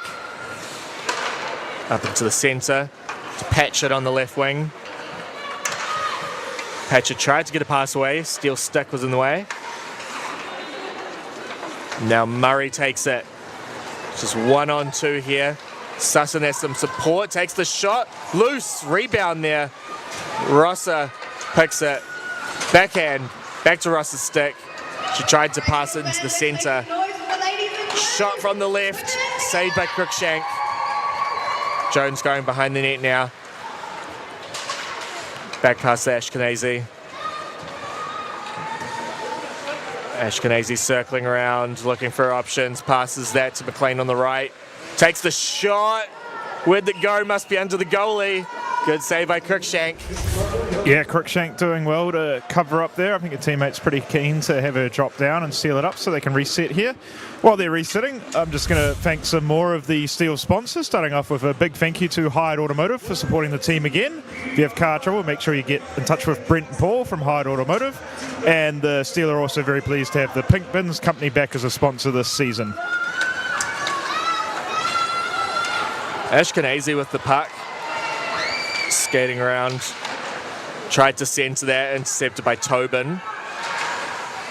Up into the centre. To Patchett on the left wing. Patchett tried to get a pass away. Steel stick was in the way. Now Murray takes it. Just 1-on-2 here. Sutton has some support. Takes the shot. Loose. Rebound there. Rosser picks it. Backhand. Back to Rosser's stick. She tried to pass it into the centre. Shot from the left. Saved by Cruikshank. Jones going behind the net now. Back past Ashkenazi. Ashkenazi circling around, looking for options. Passes that to McLean on the right. Takes the shot. Where'd it go? Must be under the goalie. Good save by Cruikshank. Yeah, Cruikshank doing well to cover up there. I think her teammate's pretty keen to have her drop down and seal it up so they can reset here. While they're resetting, I'm just going to thank some more of the Steel sponsors, starting off with a big thank you to Hired Automotive for supporting the team again. If you have car trouble, make sure you get in touch with Brent and Paul from Hired Automotive. And the Steel are also very pleased to have the Pink Bins company back as a sponsor this season. Ashkenazi with the puck. Skating around. Tried to centre that, intercepted by Tobin.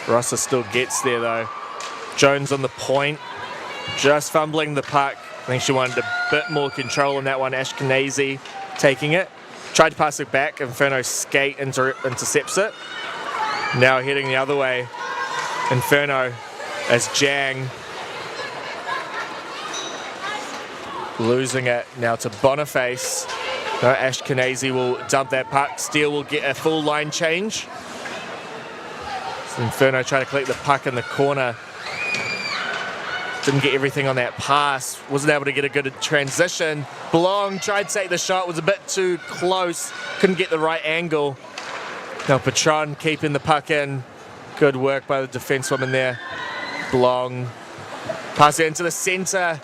Rosser still gets there though. Jones on the point, just fumbling the puck. I think she wanted a bit more control on that one. Ashkenazi taking it. Tried to pass it back. Inferno skate intercepts it. Now heading the other way. Inferno as Jang losing it now to Boniface. No, Ashkenazi will dump that puck. Steele will get a full line change. So Inferno trying to collect the puck in the corner. Didn't get everything on that pass. Wasn't able to get a good transition. Blong tried to take the shot. Was a bit too close. Couldn't get the right angle. Now Patron keeping the puck in. Good work by the defensewoman there. Blong. Pass it into the centre.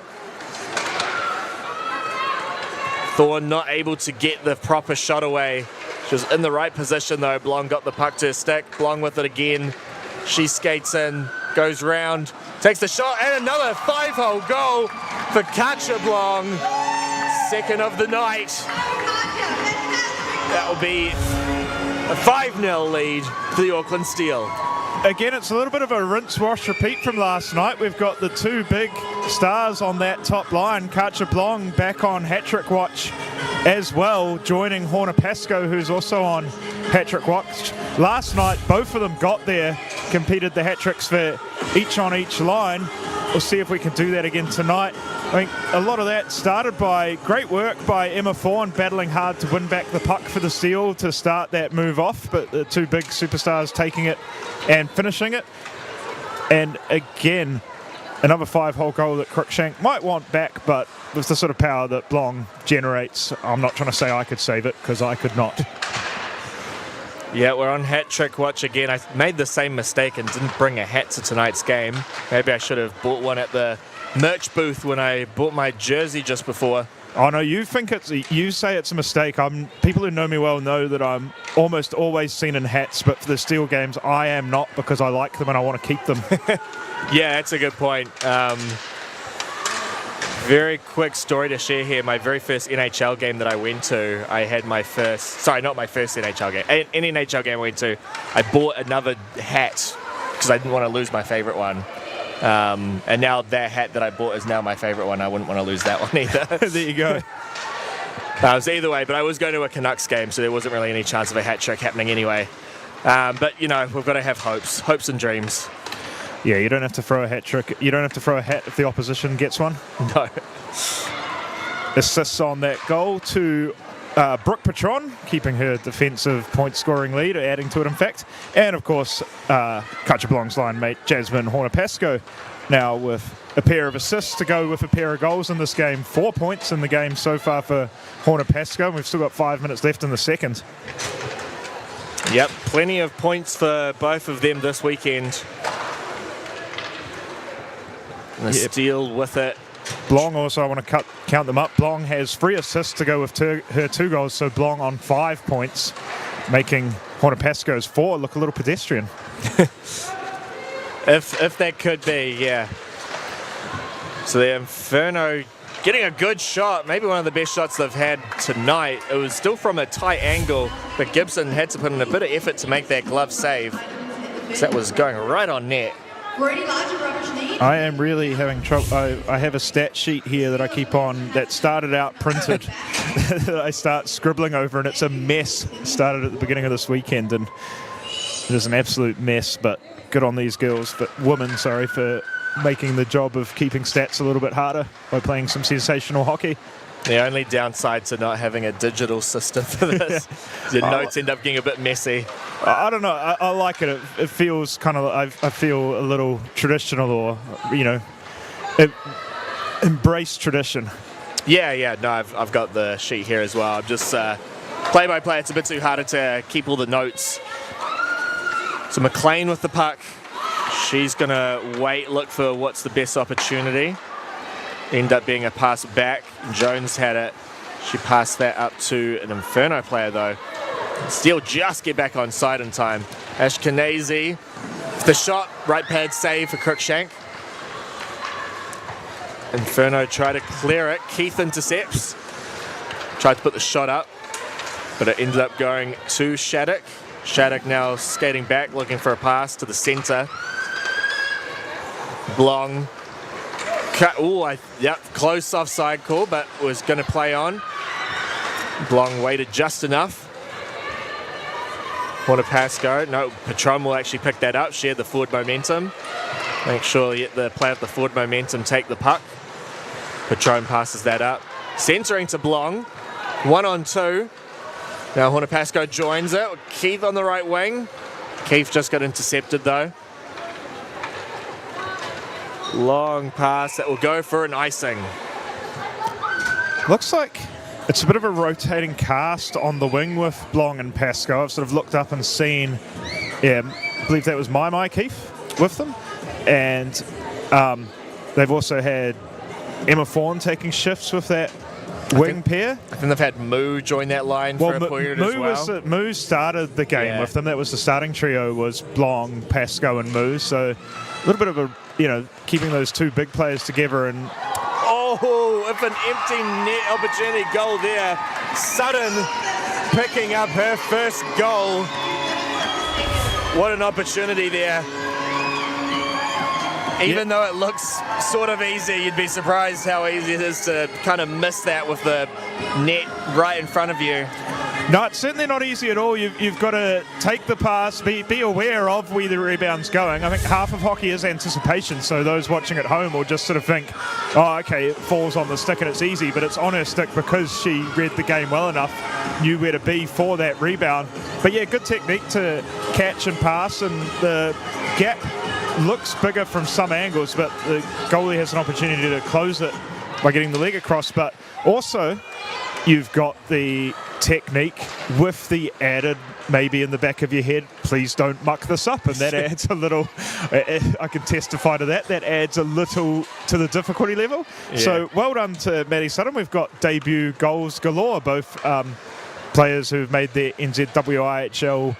Thorne not able to get the proper shot away. She was in the right position though. Blong got the puck to her stick. Blong with it again. She skates in, goes round, takes the shot, and another 5-hole goal for Katja Blong. Second of the night. That will be a 5-0 lead for the Auckland Steel. Again, it's a little bit of a rinse, wash, repeat from last night. We've got the two big stars on that top line. Katja Blong back on hat-trick watch as well, joining Horner Pascoe, who's also on hat-trick watch. Last night, both of them got there, competed the hat-tricks for each on each line. We'll see if we can do that again tonight. I think a lot of that started by great work by Emma Thorne, battling hard to win back the puck for the Steel to start that move off, but the two big superstars taking it and finishing it. And again, another 5-hole goal that Cruikshank might want back, but with the sort of power that Blong generates, I'm not trying to say I could save it, because I could not. Yeah, we're on hat-trick watch again. I made the same mistake and didn't bring a hat to tonight's game. Maybe I should have bought one at the merch booth when I bought my jersey just before. Oh no, you say it's a mistake. People who know me well know that I'm almost always seen in hats, but for the Steel games I am not, because I like them and I want to keep them. Yeah, that's a good point. Very quick story to share here. My very first NHL game that I went to, I had my first, sorry, not my first NHL game, any NHL game I went to, I bought another hat because I didn't want to lose my favorite one. And now that hat that I bought is now my favorite one. I wouldn't want to lose that one either. There you go. So either way, but I was going to a Canucks game, so there wasn't really any chance of a hat trick happening anyway. But, you know, we've got to have hopes and dreams. Yeah, you don't have to throw a hat trick. You don't have to throw a hat if the opposition gets one. No. Assists on that goal to Brooke Patron, keeping her defensive point-scoring lead, or adding to it, in fact. And, of course, Katja Blong's line mate, Jasmine Horner-Pascoe, now with a pair of assists to go with a pair of goals in this game. 4 points in the game so far for Horner Pascoe. We've still got 5 minutes left in the second. Yep, plenty of points for both of them this weekend. And the steal with it. Blong also, I want to count them up. Blong has 3 assists to go with her 2 goals, so Blong on 5 points, making Horner Pascoe's 4 look a little pedestrian. If that could be, yeah. So the Inferno getting a good shot, maybe one of the best shots they've had tonight. It was still from a tight angle, but Gibson had to put in a bit of effort to make that glove save. So that was going right on net. I am really having trouble. I have a stat sheet here that I keep on that started out printed that I start scribbling over, and it's a mess. Started at the beginning of this weekend, and it is an absolute mess, but good on these girls, women, for making the job of keeping stats a little bit harder by playing some sensational hockey. The only downside to not having a digital system for this, your notes end up getting a bit messy. I don't know. I like it. It feels kind of. I feel a little traditional, or embrace tradition. Yeah. No, I've got the sheet here as well. I'm just play by play. It's a bit too harder to keep all the notes. So McLean with the puck. She's gonna wait, look for what's the best opportunity. End up being a pass back. Jones had it. She passed that up to an Inferno player though. Steele just get back on side in time. Ashkenazi, the shot, right pad save for Cruikshank. Inferno try to clear it. Keith intercepts. Tried to put the shot up, but it ended up going to Shattuck. Shattuck now skating back, looking for a pass to the centre. Blong. Close offside call, but was going to play on. Blong waited just enough. Horner Pascoe. No, Patron will actually pick that up. She had the forward momentum. Make sure the player with the forward momentum take the puck. Patron passes that up. Centering to Blong. 1-on-2. Now Horner Pascoe joins it. Keith on the right wing. Keith just got intercepted though. Long pass that will go for an icing. Looks like it's a bit of a rotating cast on the wing with Blong and Pascoe. I've sort of looked up and seen, I believe that was my Keith with them. And they've also had Emma Fawn taking shifts with that wing pair. I think they've had Moo join that line for a period as well. Moo started the game with them. That was the starting trio, was Blong, Pascoe and Moo. So a little bit of a, keeping those 2 big players together. And if an empty net opportunity goal there. Sutton picking up her first goal. What an opportunity there. Even though it looks sort of easy, you'd be surprised how easy it is to kind of miss that with the net right in front of you. No, it's certainly not easy at all. You've got to take the pass, be aware of where the rebound's going. I think half of hockey is anticipation, so those watching at home will just sort of think, oh, okay, it falls on the stick and it's easy, but it's on her stick because she read the game well enough, knew where to be for that rebound. But yeah, good technique to catch and pass, and the gap looks bigger from some angles, but the goalie has an opportunity to close it by getting the leg across. But also, you've got the technique with the added, maybe in the back of your head, please don't muck this up, and that adds a little, I can testify to that adds a little to the difficulty level. So well done to Maddie Sutton. We've got debut goals galore, both players who've made their NZWIHL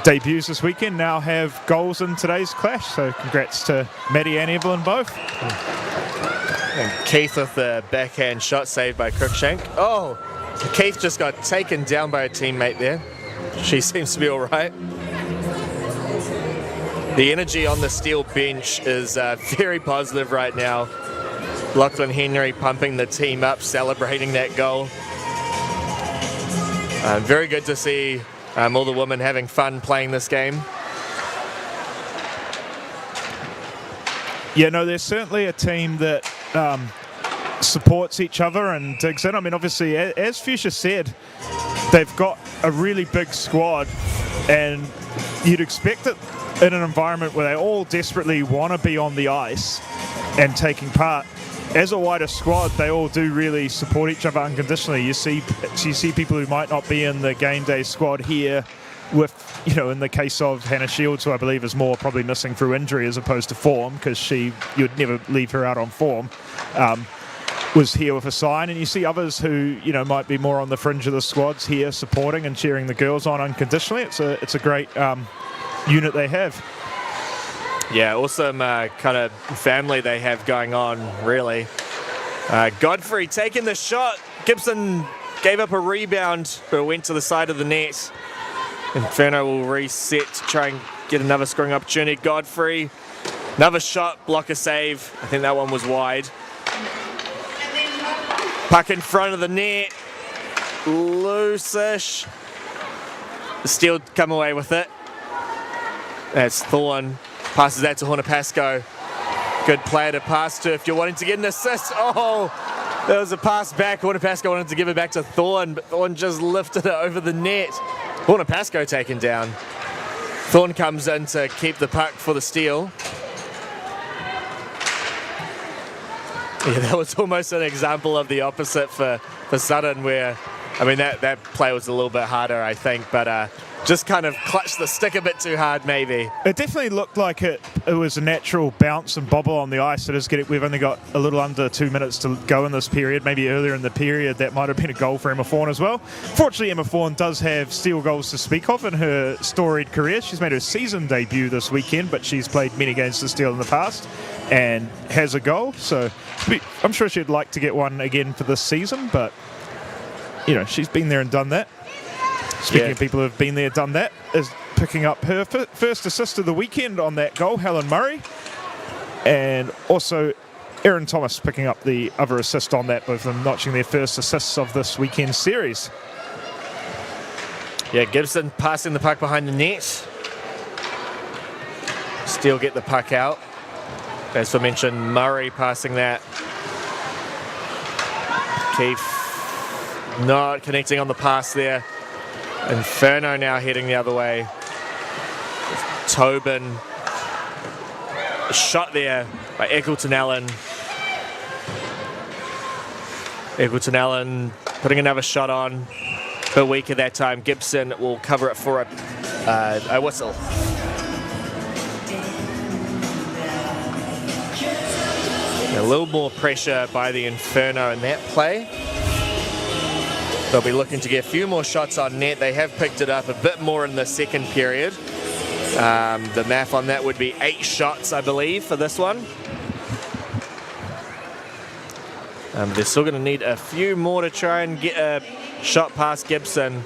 debuts this weekend now have goals in today's clash, so congrats to Maddie and Evelyn both. And Keith with the backhand shot saved by Cruikshank. Keith just got taken down by a teammate there. She seems to be all right. The energy on the Steel bench is very positive right now. Lachlan Henry pumping the team up, celebrating that goal. Very good to see all the women having fun playing this game. Yeah, no, there's certainly a team that supports each other and digs in. I mean, obviously, as Fuchsia said, they've got a really big squad, and you'd expect it in an environment where they all desperately want to be on the ice and taking part. As a wider squad, they all do really support each other unconditionally. You see people who might not be in the game day squad here with, in the case of Hannah Shields, who I believe is more probably missing through injury as opposed to form, because you'd never leave her out on form, was here with a sign. And you see others who, might be more on the fringe of the squads here supporting and cheering the girls on unconditionally. It's a great unit they have. Yeah, awesome kind of family they have going on, really. Godfrey taking the shot. Gibson gave up a rebound, but it went to the side of the net. Inferno will reset to try and get another scoring opportunity. Godfrey, another shot, block a save. I think that one was wide. Puck in front of the net. Loose-ish. Steele come away with it. That's Thorne. Passes that to Hornapasco. Good player to pass to if you're wanting to get an assist. Oh, there was a pass back. Hornapasco wanted to give it back to Thorne, but Thorne just lifted it over the net. Hornapasco taken down. Thorne comes in to keep the puck for the steal. Yeah, that was almost an example of the opposite for Sutton, where, that play was a little bit harder, I think, but just kind of clutched the stick a bit too hard, maybe. It definitely looked like it was a natural bounce and bobble on the ice. We've only got a little under 2 minutes to go in this period. Maybe earlier in the period that might have been a goal for Emma Thorne as well. Fortunately, Emma Thorne does have steal goals to speak of in her storied career. She's made her season debut this weekend, but she's played many games to steal in the past and has a goal. So I'm sure she'd like to get one again for this season, but she's been there and done that. Speaking of people who have been there, done that, is picking up her first assist of the weekend on that goal, Helen Murray. And also Erin Thomas picking up the other assist on that, both of them notching their first assists of this weekend series. Yeah, Gibson passing the puck behind the net. Steele get the puck out. As I mentioned, Murray passing that. Keefe not connecting on the pass there. Inferno now heading the other way. Tobin. A shot there by Eccleston Allen. Eccleston putting another shot on. A bit weaker that time. Gibson will cover it for a whistle. A little more pressure by the Inferno in that play. They'll be looking to get a few more shots on net. They have picked it up a bit more in the second period. The math on that would be 8 shots, I believe, for this one. They're still going to need a few more to try and get a shot past Gibson.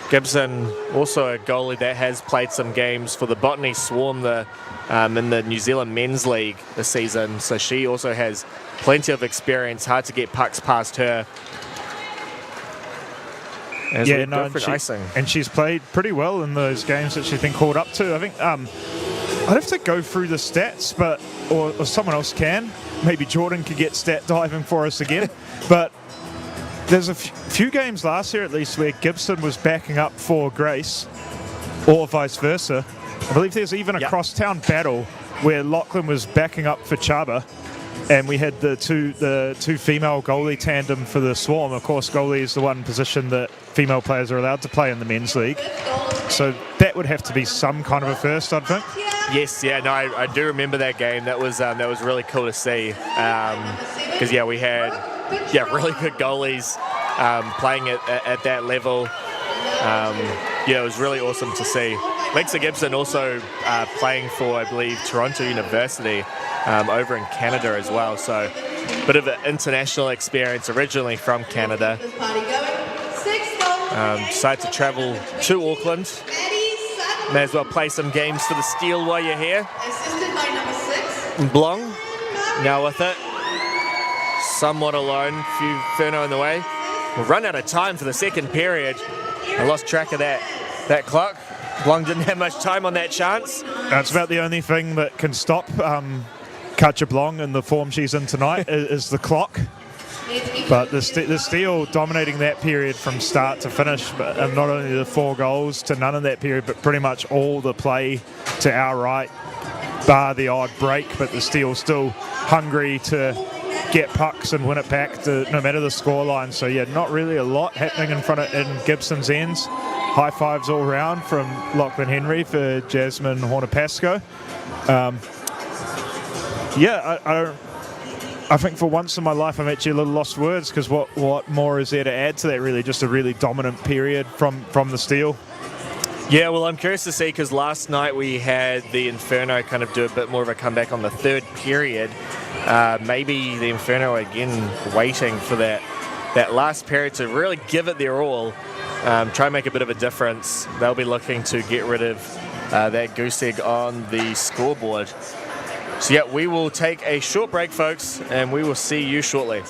Gibson, also a goalie that has played some games for the Botany Swarm in the New Zealand Men's League this season. So she also has plenty of experience. Hard to get pucks past her. And she's played pretty well in those games that she's been called up to. I think I'd have to go through the stats, or someone else can. Maybe Jordan could get stat diving for us again. But there's a few games last year, at least, where Gibson was backing up for Grace, or vice versa. I believe there's even a crosstown battle where Lachlan was backing up for Chaba. And we had the two female goalie tandem for the Swarm. Of course, goalie is the one position that female players are allowed to play in the men's league. So that would have to be some kind of a first, I think. Yes, yeah, no, I do remember that game. That was really cool to see. Because we had really good goalies playing at that level. It was really awesome to see. Lexa Gibson also playing for, I believe, Toronto University over in Canada as well. So a bit of an international experience, originally from Canada. Decided to travel to Auckland. May as well play some games for the Steel while you're here. Blong now with it. Somewhat alone. Few Inferno in the way. We'll run out of time for the second period. I lost track of that clock. Blong didn't have much time on that chance. That's about the only thing that can stop Katja Blong in the form she's in tonight is the clock. But the Steel dominating that period from start to finish, but not only the 4 goals to none in that period, but pretty much all the play to our right, bar the odd break. But the Steel still hungry to get pucks and win it back, no matter the scoreline. So yeah, not really a lot happening in Gibson's ends. High fives all round from Lachlan Henry for Jasmine Hornapasco. I think for once in my life I'm actually a little lost words, because what more is there to add to that, really? Just a really dominant period from the Steel. Yeah, well, I'm curious to see, because last night we had the Inferno kind of do a bit more of a comeback on the third period. Maybe the Inferno again waiting for that last period to really give it their all, try and make a bit of a difference. They'll be looking to get rid of that goose egg on the scoreboard. So yeah, we will take a short break, folks, and we will see you shortly.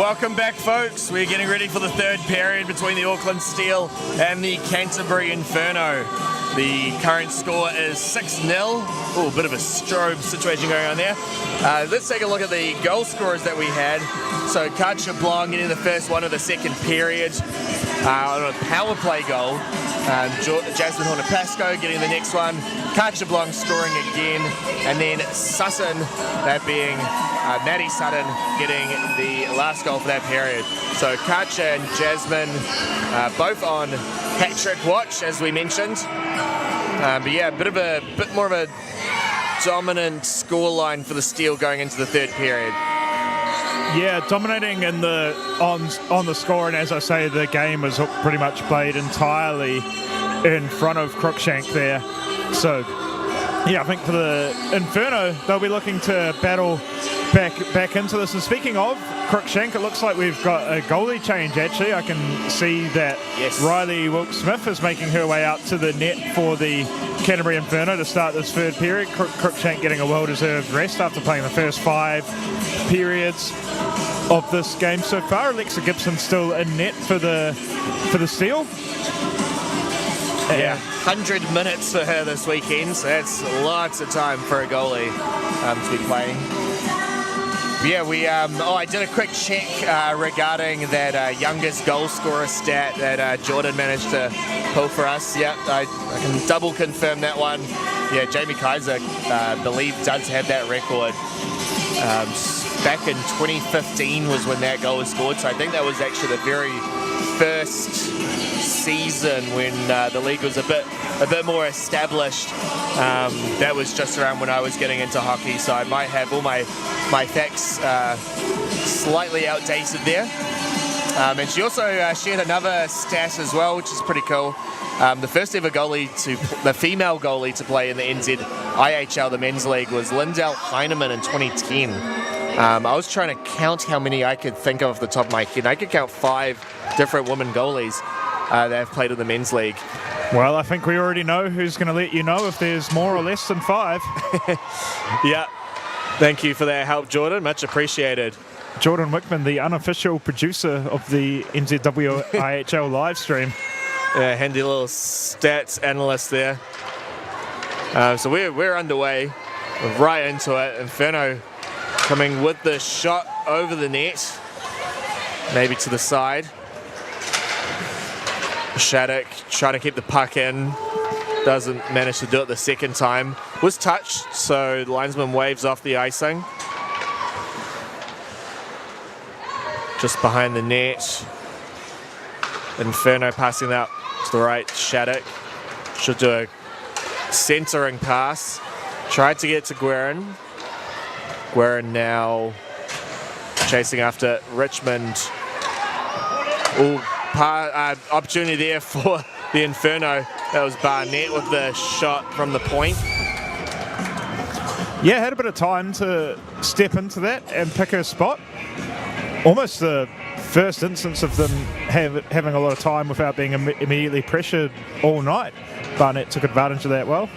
Welcome back, folks. We're getting ready for the third period between the Auckland Steel and the Canterbury Inferno. The current score is 6-0. Oh, a bit of a strobe situation going on there. Let's take a look at the goal scorers that we had. So Katja Blong getting the first one of the second period on a power play goal. Jasmine Horner-Pascoe getting the next one. Katja Blong scoring again. And then Sutton, that being Maddie Sutton, getting the last goal for that period. So Katja and Jasmine both on hat-trick watch, as we mentioned. But yeah, a bit more of a dominant scoreline for the Steel going into the third period. Yeah, dominating in on the score, and as I say, the game was pretty much played entirely in front of Cruikshank there. So, yeah, I think for the Inferno, they'll be looking to battle back into this. And speaking of Cruikshank, it looks like we've got a goalie change, actually. I can see that Riley Wilkes-Smith is making her way out to the net for the Canterbury Inferno to start this third period. Cruikshank getting a well-deserved rest after playing the first 5 periods of this game so far. Alexa Gibson still in net for the Steel. Yeah, 100 minutes for her this weekend, so that's lots of time for a goalie to be playing. Yeah, I did a quick check regarding that youngest goal scorer stat that Jordan managed to pull for us. Yeah, I can double confirm that one. Yeah, Jamie Kaiser, believe, does have that record. Back in 2015 was when that goal was scored, so I think that was actually the very first season when the league was a bit more established. That was just around when I was getting into hockey, so I might have all my facts slightly outdated there. And she also shared another stat as well, which is pretty cool. The first ever the female goalie to play in the NZWIHL, the men's league, was Lindell Heinemann in 2010. I was trying to count how many I could think of off the top of my head. I could count 5 different women goalies that have played in the men's league. Well, I think we already know who's going to let you know if there's more or less than 5. Yeah. Thank you for that help, Jordan. Much appreciated. Jordan Wickman, the unofficial producer of the NZWIHL live stream. Yeah, handy little stats analyst there. So we're underway. We're right into it. Inferno coming with the shot over the net. Maybe to the side. Shattuck trying to keep the puck in. Doesn't manage to do it the second time. Was touched, so the linesman waves off the icing. Just behind the net. Inferno passing out to the right. Shattuck should do a centering pass. Tried to get to Guerin. Guerin now chasing after Richmond. Opportunity there for the Inferno. That was Barnett with the shot from the point. Yeah, had a bit of time to step into that and pick her spot. Almost the first instance of them having a lot of time without being immediately pressured all night. Barnett took advantage of that well.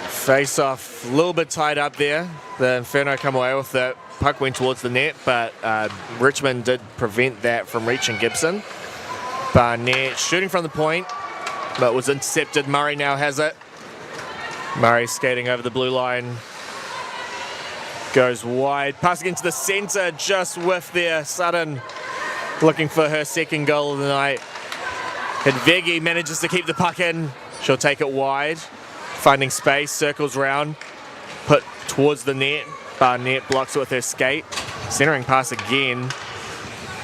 Face off, a little bit tied up there. The Inferno come away with it. Puck went towards the net, but Richmond did prevent that from reaching Gibson. Barnett shooting from the point, but was intercepted. Murray now has it. Murray skating over the blue line. Goes wide, passing into the centre, just whiff there. Sutton looking for her second goal of the night. Hedvegi manages to keep the puck in. She'll take it wide. Finding space, circles round, put towards the net. Barnett blocks it with her skate. Centering pass again.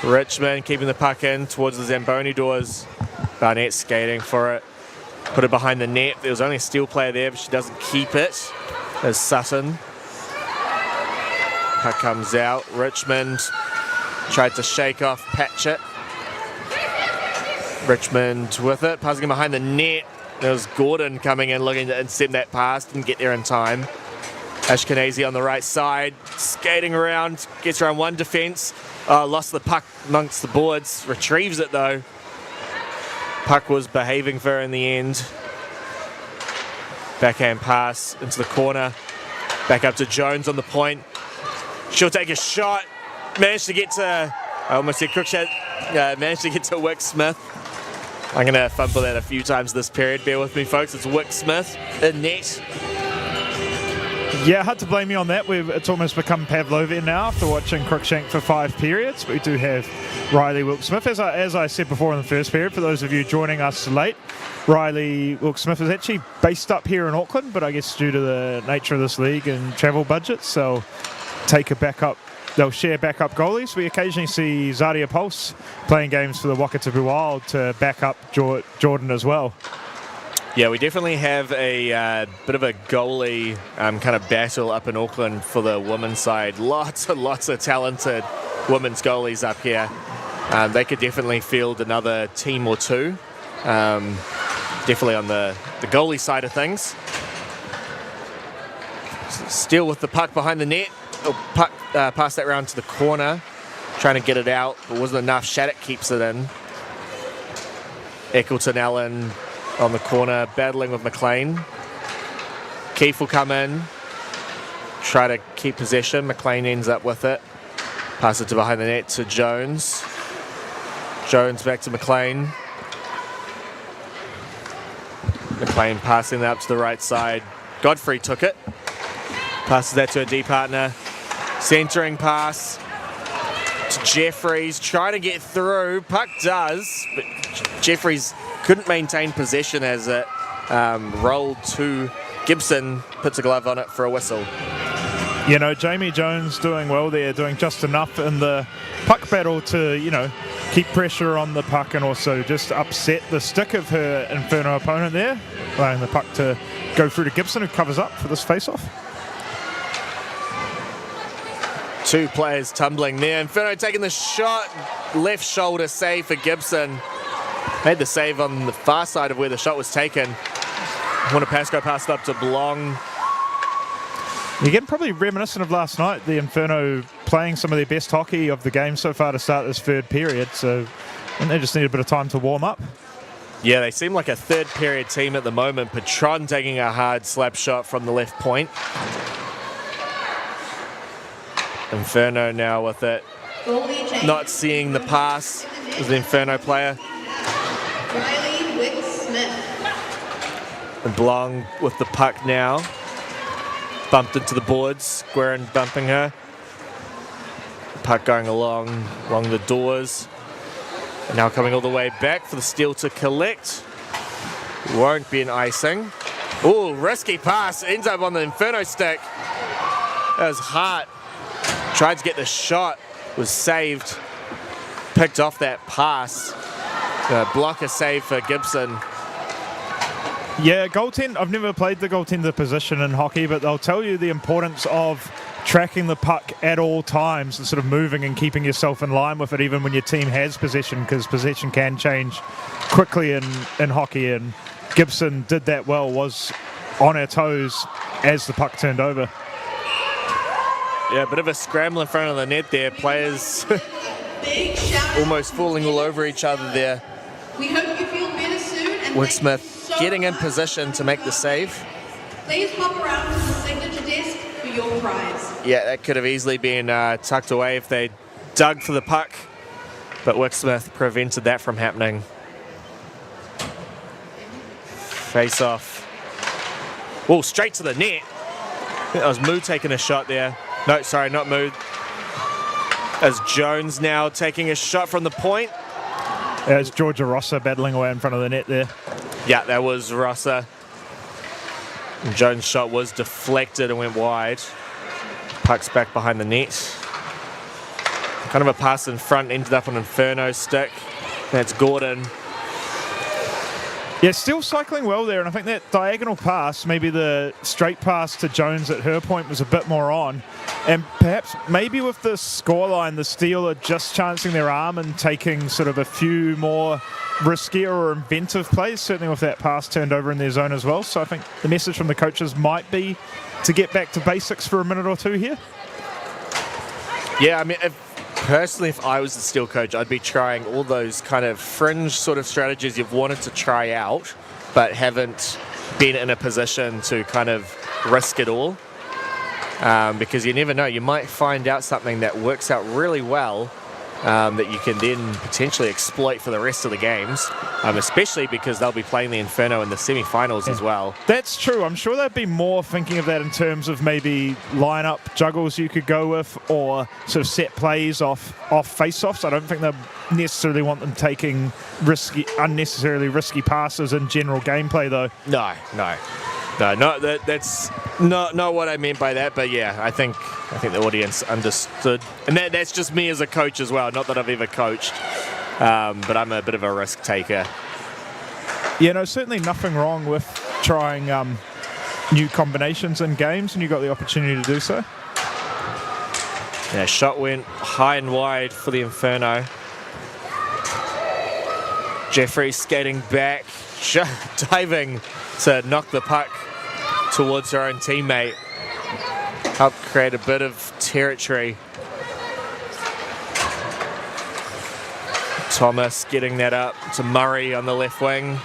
Richmond keeping the puck in towards the Zamboni doors. Barnett skating for it. Put it behind the net. There was only a Steel player there, but she doesn't keep it. There's Sutton. Puck comes out. Richmond tried to shake off Patchett. Richmond with it. Passing behind the net. There was Gordon coming in looking to intercept that pass. Didn't get there in time. Ashkenazi on the right side, skating around, gets around one defence. Lost the puck amongst the boards, retrieves it though. Puck was behaving for her in the end. Backhand pass into the corner. Back up to Jones on the point. She'll take a shot. Managed to get to, I almost said Cruikshank, managed to get to Wick Smith. I'm going to fumble that a few times this period. Bear with me, folks. It's Wick Smith in net. Yeah, hard to blame you on that. It's almost become Pavlovian now after watching Cruikshank for 5 periods. But we do have Riley Wilkes-Smith. As I said before in the first period, for those of you joining us late, Riley Wilkes-Smith is actually based up here in Auckland, but I guess due to the nature of this league and travel budgets, they'll take a backup. They'll share backup goalies. We occasionally see Zadia Pulse playing games for the NZWIHL to back up Jordan as well. Yeah, we definitely have a bit of a goalie kind of battle up in Auckland for the women's side. Lots and lots of talented women's goalies up here. They could definitely field another team or two. Definitely on the goalie side of things. Still with the puck behind the net. Puck pass that round to the corner. Trying to get it out, but wasn't enough. Shattuck keeps it in. Eccleton Allen on the corner, battling with McLean. Keefe will come in, try to keep possession. McLean ends up with it. Pass it to behind the net to Jones. Jones back to McLean. McLean passing that up to the right side. Godfrey took it. Passes that to a D partner. Centering pass to Jeffries. Trying to get through. Puck does, but Jeffries couldn't maintain possession as it rolled to Gibson. Puts a glove on it for a whistle. You know, Jamie Jones doing well there, doing just enough in the puck battle to, you know, keep pressure on the puck and also just upset the stick of her Inferno opponent there, allowing the puck to go through to Gibson, who covers up for this face-off. 2 players tumbling there. Inferno taking the shot. Left shoulder save for Gibson. Made the save on the far side of where the shot was taken. Pasco passed up to Blong. You're getting probably reminiscent of last night, the Inferno playing some of their best hockey of the game so far to start this 3rd period. So they just need a bit of time to warm up. Yeah, they seem like a 3rd period team at the moment. Patron taking a hard slap shot from the left point. Inferno now with it. Not seeing the pass as the Inferno player. Riley Wick-Smith. And Blong with the puck now. Bumped into the boards. Guerin bumping her. Puck going along the doors. And now coming all the way back for the steal to collect. Won't be an icing. Ooh, risky pass. Ends up on the Inferno stick. That was Hart. Tried to get the shot. Was saved. Picked off that pass. Blocker save for Gibson. Yeah, goaltend. I've never played the goaltender position in hockey, but they'll tell you the importance of tracking the puck at all times and sort of moving and keeping yourself in line with it, even when your team has possession, because possession can change quickly in hockey. And Gibson did that well, was on her toes as the puck turned over. Yeah, a bit of a scramble in front of the net there. Players almost falling all over each other there. We hope you feel better soon. And Wick-Smith getting in position to make the save. Please hop around to the signature desk for your prize. Yeah, that could have easily been tucked away if they dug for the puck. But Wick-Smith prevented that from happening. Face off. Oh, straight to the net. I think that was Moo taking a shot there. No, sorry, not Moo. As Jones now taking a shot from the point. As Georgia Rossa battling away in front of the net there. Yeah, that was Rossa. And Jones' shot was deflected and went wide. Puck's back behind the net. Kind of a pass in front, ended up on Inferno stick. That's Gordon. Yeah, still cycling well there, and I think that diagonal pass, maybe the straight pass to Jones at her point, was a bit more on. And perhaps maybe with the scoreline, the Steel are just chancing their arm and taking sort of a few more riskier or inventive plays, certainly with that pass turned over in their zone as well. So I think the message from the coaches might be to get back to basics for a minute or two here. Yeah, I mean, personally, if I was the Steel coach, I'd be trying all those kind of fringe sort of strategies you've wanted to try out, but haven't been in a position to kind of risk it all. because you never know. You might find out something that works out really well that you can then potentially exploit for the rest of the games, especially because they'll be playing the Inferno in the semi-finals as well. That's true. I'm sure they'd be more thinking of that in terms of maybe lineup juggles you could go with, or sort of set plays off face-offs. I don't think they necessarily want them taking unnecessarily risky passes in general gameplay, though. No, that's not what I meant by that. But yeah, I think the audience understood, and that's just me as a coach as well. Not that I've ever coached, but I'm a bit of a risk taker. Yeah, no, certainly nothing wrong with trying new combinations in games, and you got the opportunity to do so. Yeah, shot went high and wide for the Inferno. Jeffrey skating back, diving to knock the puck towards her own teammate. Help create a bit of territory. Thomas getting that up to Murray on the left wing.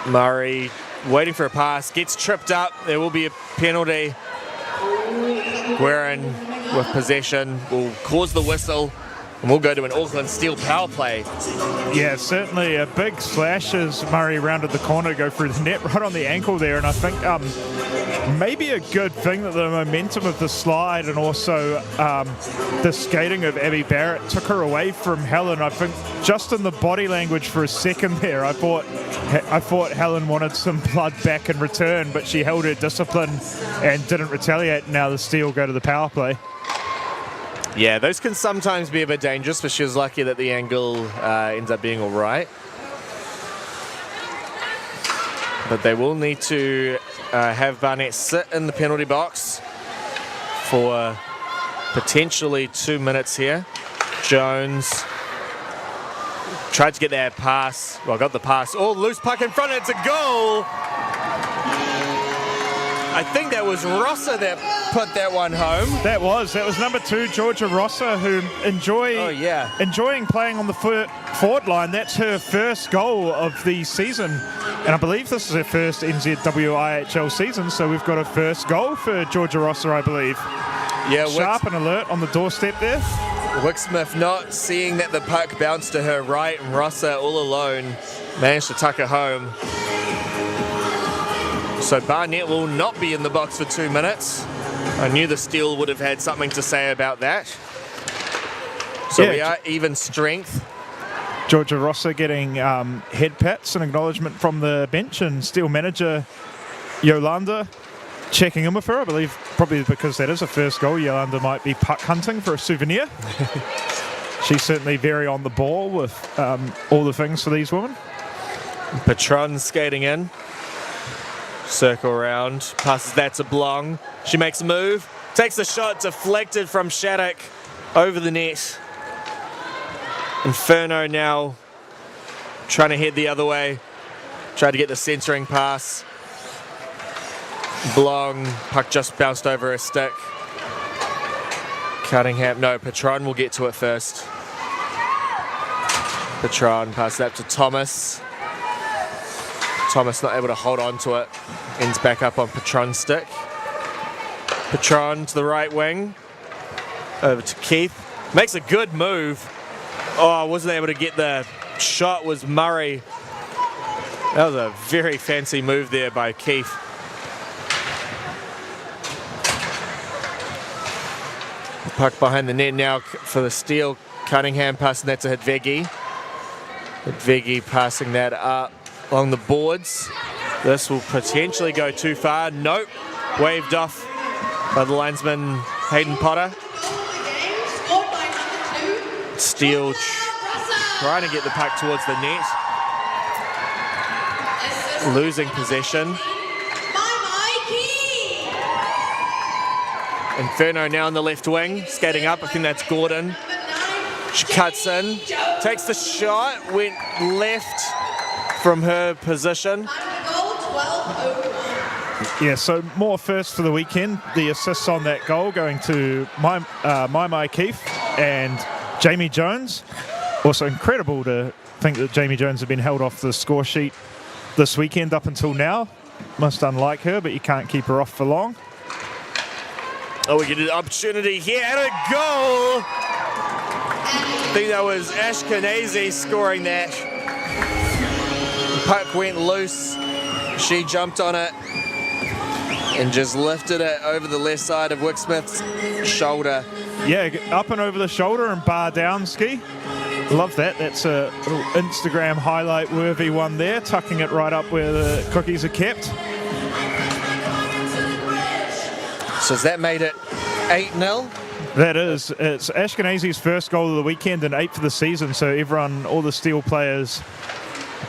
Murray waiting for a pass, gets tripped up. There will be a penalty. Guerin with possession will cause the whistle, and we'll go to an Auckland Steel power play. Yeah, certainly a big slash as Murray rounded the corner to go through the net right on the ankle there, and I think maybe a good thing that the momentum of the slide and also the skating of Abby Barrett took her away from Helen. I think just in the body language for a second there, I thought Helen wanted some blood back in return, but she held her discipline and didn't retaliate. Now the Steel go to the power play. Yeah, those can sometimes be a bit dangerous, but she was lucky that the angle ends up being all right. But they will need to have Barnett sit in the penalty box for potentially 2 minutes here. Jones tried to get that pass. Well, got the pass. Oh, loose puck in front. It's a goal. I think that was Rosser that put that one home. That was number 2, Georgia Rosser, who enjoying playing on the forward line. That's her first goal of the season, and I believe this is her first NZWIHL season. So we've got a first goal for Georgia Rosser, I believe. Yeah, sharp and alert on the doorstep there. Wicksmith not seeing that the puck bounced to her right, and Rosser all alone managed to tuck it home. So Barnett will not be in the box for 2 minutes. I knew the Steel would have had something to say about that. So yeah, we are even strength. Georgia Rosser getting head pats and acknowledgement from the bench, and Steel manager Yolanda checking in with her. I believe probably because that is a first goal, Yolanda might be puck hunting for a souvenir. She's certainly very on the ball with all the things for these women. Patron skating in. Circle around, passes that to Blong. She makes a move, takes the shot, deflected from Shattuck over the net. Inferno now trying to head the other way. Tried to get the centering pass. Blong, puck just bounced over her stick. Cunningham, no, Patron will get to it first. Patron passes that to Thomas. Thomas not able to hold on to it. Ends back up on Patron's stick. Patron to the right wing. Over to Keith. Makes a good move. Oh, wasn't able to get the shot, was Murray. That was a very fancy move there by Keith. Puck behind the net now for the Steel. Cunningham passing that to Hedvegi. Hedvegi passing that up along the boards. This will potentially go too far. Nope. Waved off by the linesman Hayden Potter. Steel trying to get the puck towards the net. Losing possession. Inferno now on the left wing, skating up. I think that's Gordon. She cuts in, takes the shot, went left from her position. Yeah, so more first for the weekend. The assists on that goal going to Mai Keith and Jamie Jones. Also incredible to think that Jamie Jones has been held off the score sheet this weekend up until now. Most unlike her, but you can't keep her off for long. Oh, we get an opportunity here and a goal. I think that was Ashkenazi scoring that. The puck went loose. She jumped on it and just lifted it over the left side of Wicksmith's shoulder. Yeah, up and over the shoulder and bar down ski. Love that. That's a little Instagram highlight worthy one there, tucking it right up where the cookies are kept. So has that made it 8-0? That is. It's Ashkenazi's first goal of the weekend and 8 for the season, so everyone, all the Steel players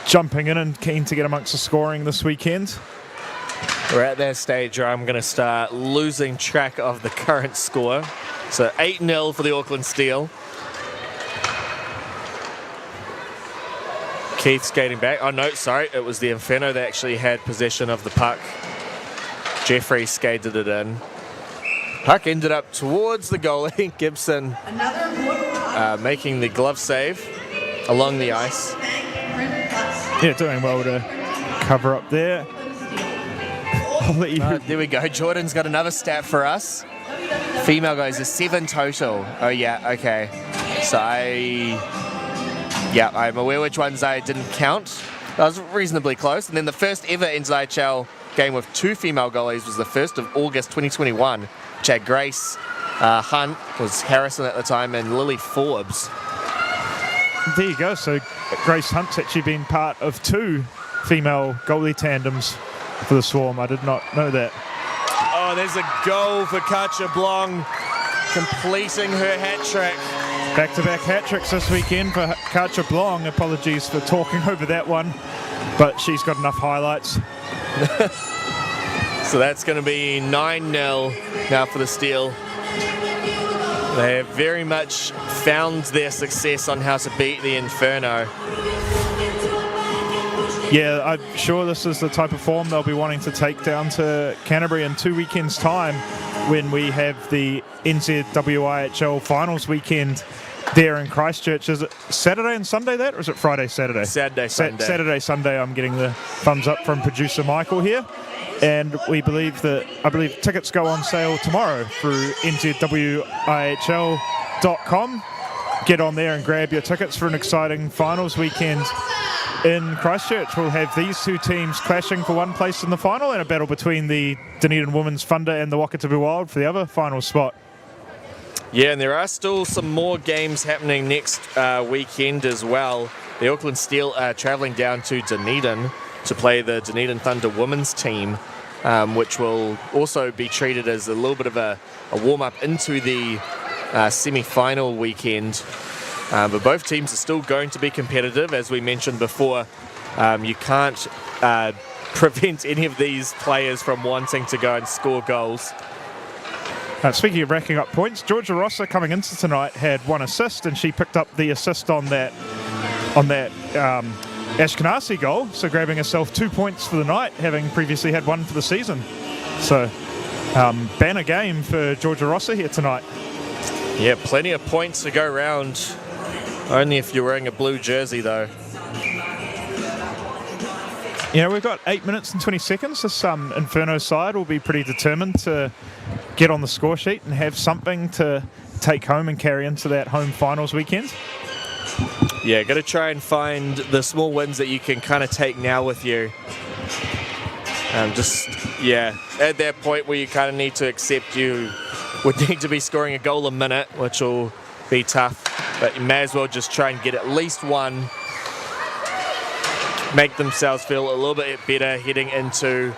jumping in and keen to get amongst the scoring this weekend. We're at that stage where I'm going to start losing track of the current score. So 8-0 for the Auckland Steel. Keith skating back. Oh no, sorry, it was the Inferno that actually had possession of the puck. Jeffrey skated it in. Puck ended up towards the goalie. Gibson making the glove save along the ice. Yeah, doing well to cover up there. I'll let you... There we go. Jordan's got another stat for us. Female goals are 7 total. Oh yeah, okay. So I'm aware which ones I didn't count. I was reasonably close. And then the first ever NZWIHL game with 2 female goalies was the 1st of August 2021. Chad Grace, Hunt was Harrison at the time, and Lily Forbes. There you go. So Grace Hunt's actually been part of 2 female goalie tandems for the Swarm. I did not know that. Oh, there's a goal for Katja Blong, completing her hat trick. Back-to-back hat tricks this weekend for Katja Blong. Apologies for talking over that one, but she's got enough highlights. So that's going to be 9-0 now for the Steel. They have very much found their success on how to beat the Inferno. Yeah, I'm sure this is the type of form they'll be wanting to take down to Canterbury in 2 weekends' time when we have the NZWIHL finals weekend there in Christchurch. Is it Saturday and Sunday that, or is it Friday, Saturday? Saturday, Sunday. I'm getting the thumbs up from producer Michael here. And I believe tickets go on sale tomorrow through NZWIHL.com. Get on there and grab your tickets for an exciting finals weekend in Christchurch. We'll have these 2 teams clashing for one place in the final, and a battle between the Dunedin Women's Thunder and the NZWIHL for the other final spot. Yeah, and there are still some more games happening next weekend as well. The Auckland Steel are travelling down to Dunedin to play the Dunedin Thunder women's team, which will also be treated as a little bit of a warm-up into the semi-final weekend. But both teams are still going to be competitive, as we mentioned before. You can't prevent any of these players from wanting to go and score goals. Speaking of racking up points, Georgia Rossa coming into tonight had 1 assist, and she picked up the assist on that Ashkenazi goal, so grabbing herself 2 points for the night, having previously had 1 for the season. So banner game for Georgia Rossa here tonight. Yeah, plenty of points to go around. Only if you're wearing a blue jersey, though. You know, we've got 8 minutes and 20 seconds. This Inferno side will be pretty determined to get on the score sheet and have something to take home and carry into that home finals weekend. Yeah, got to try and find the small wins that you can kind of take now with you. At that point where you kind of need to accept you would need to be scoring a goal a minute, which will be tough. But you may as well just try and get at least 1. Make themselves feel a little bit better heading into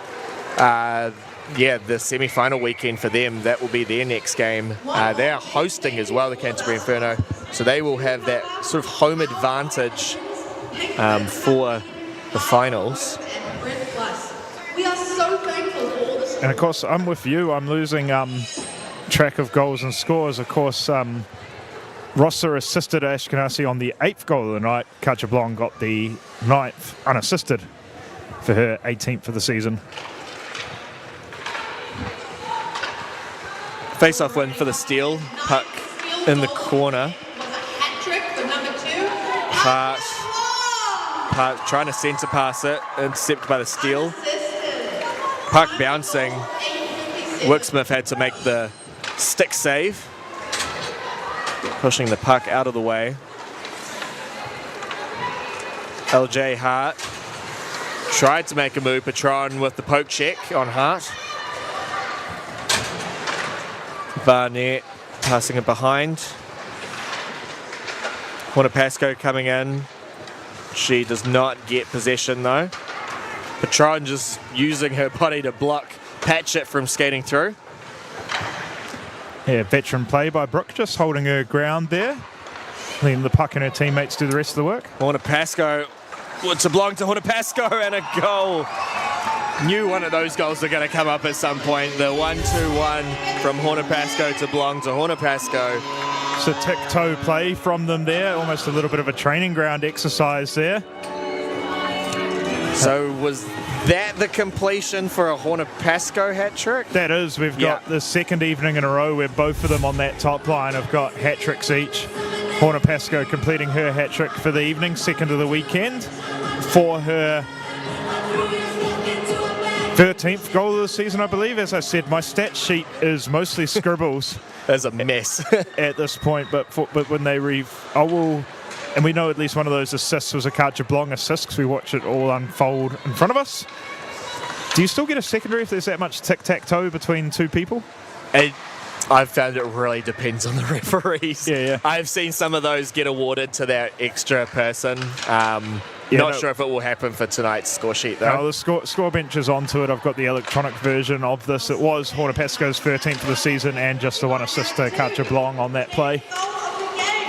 the semi-final weekend for them. That will be their next game. They are hosting as well, the Canterbury Inferno, so they will have that sort of home advantage for the finals. We are so thankful for all this. And of course, I'm with you. I'm losing track of goals and scores. Of course, Rossa assisted Ashkenazi on the 8th goal of the night. Katja Blong got the 9th unassisted for her 18th of the season. Face-off win for the Steel. Puck in the corner. Part trying to centre pass it, intercepted by the Steel. Puck bouncing. Wicksmith had to make the stick save. Pushing the puck out of the way. LJ Hart tried to make a move. Patron with the poke check on Hart. Barnett passing it behind. Hornapasco coming in. She does not get possession though. Patron just using her body to block Patchett from skating through. Yeah, veteran play by Brooke, just holding her ground there. Letting the puck and her teammates do the rest of the work. Hornapasco, to belong to Hornapasco, and a goal. Knew one of those goals are going to come up at some point. The 1-2-1 from Hornapasco to belong to Hornapasco. It's a tic-toe play from them there, almost a little bit of a training ground exercise there. So was that the completion for a Hornapasco hat trick? That is, we've got the second evening in a row where both of them on that top line have got hat tricks each. Hornapasco completing her hat trick for the evening, second of the weekend, for her 13th goal of the season, I believe. As I said, my stat sheet is mostly scribbles. There's a mess at this point, but when they and we know at least one of those assists was a Karcher Blong assist because we watch it all unfold in front of us. Do you still get a secondary if there's that much tic-tac-toe between two people? I've found it really depends on the referees. Yeah. I've seen some of those get awarded to that extra person. Not sure if it will happen for tonight's score sheet, though. No, the score bench is onto it. I've got the electronic version of this. It was Hornapasco's 13th of the season and just the one assist to Karcher Blong on that play.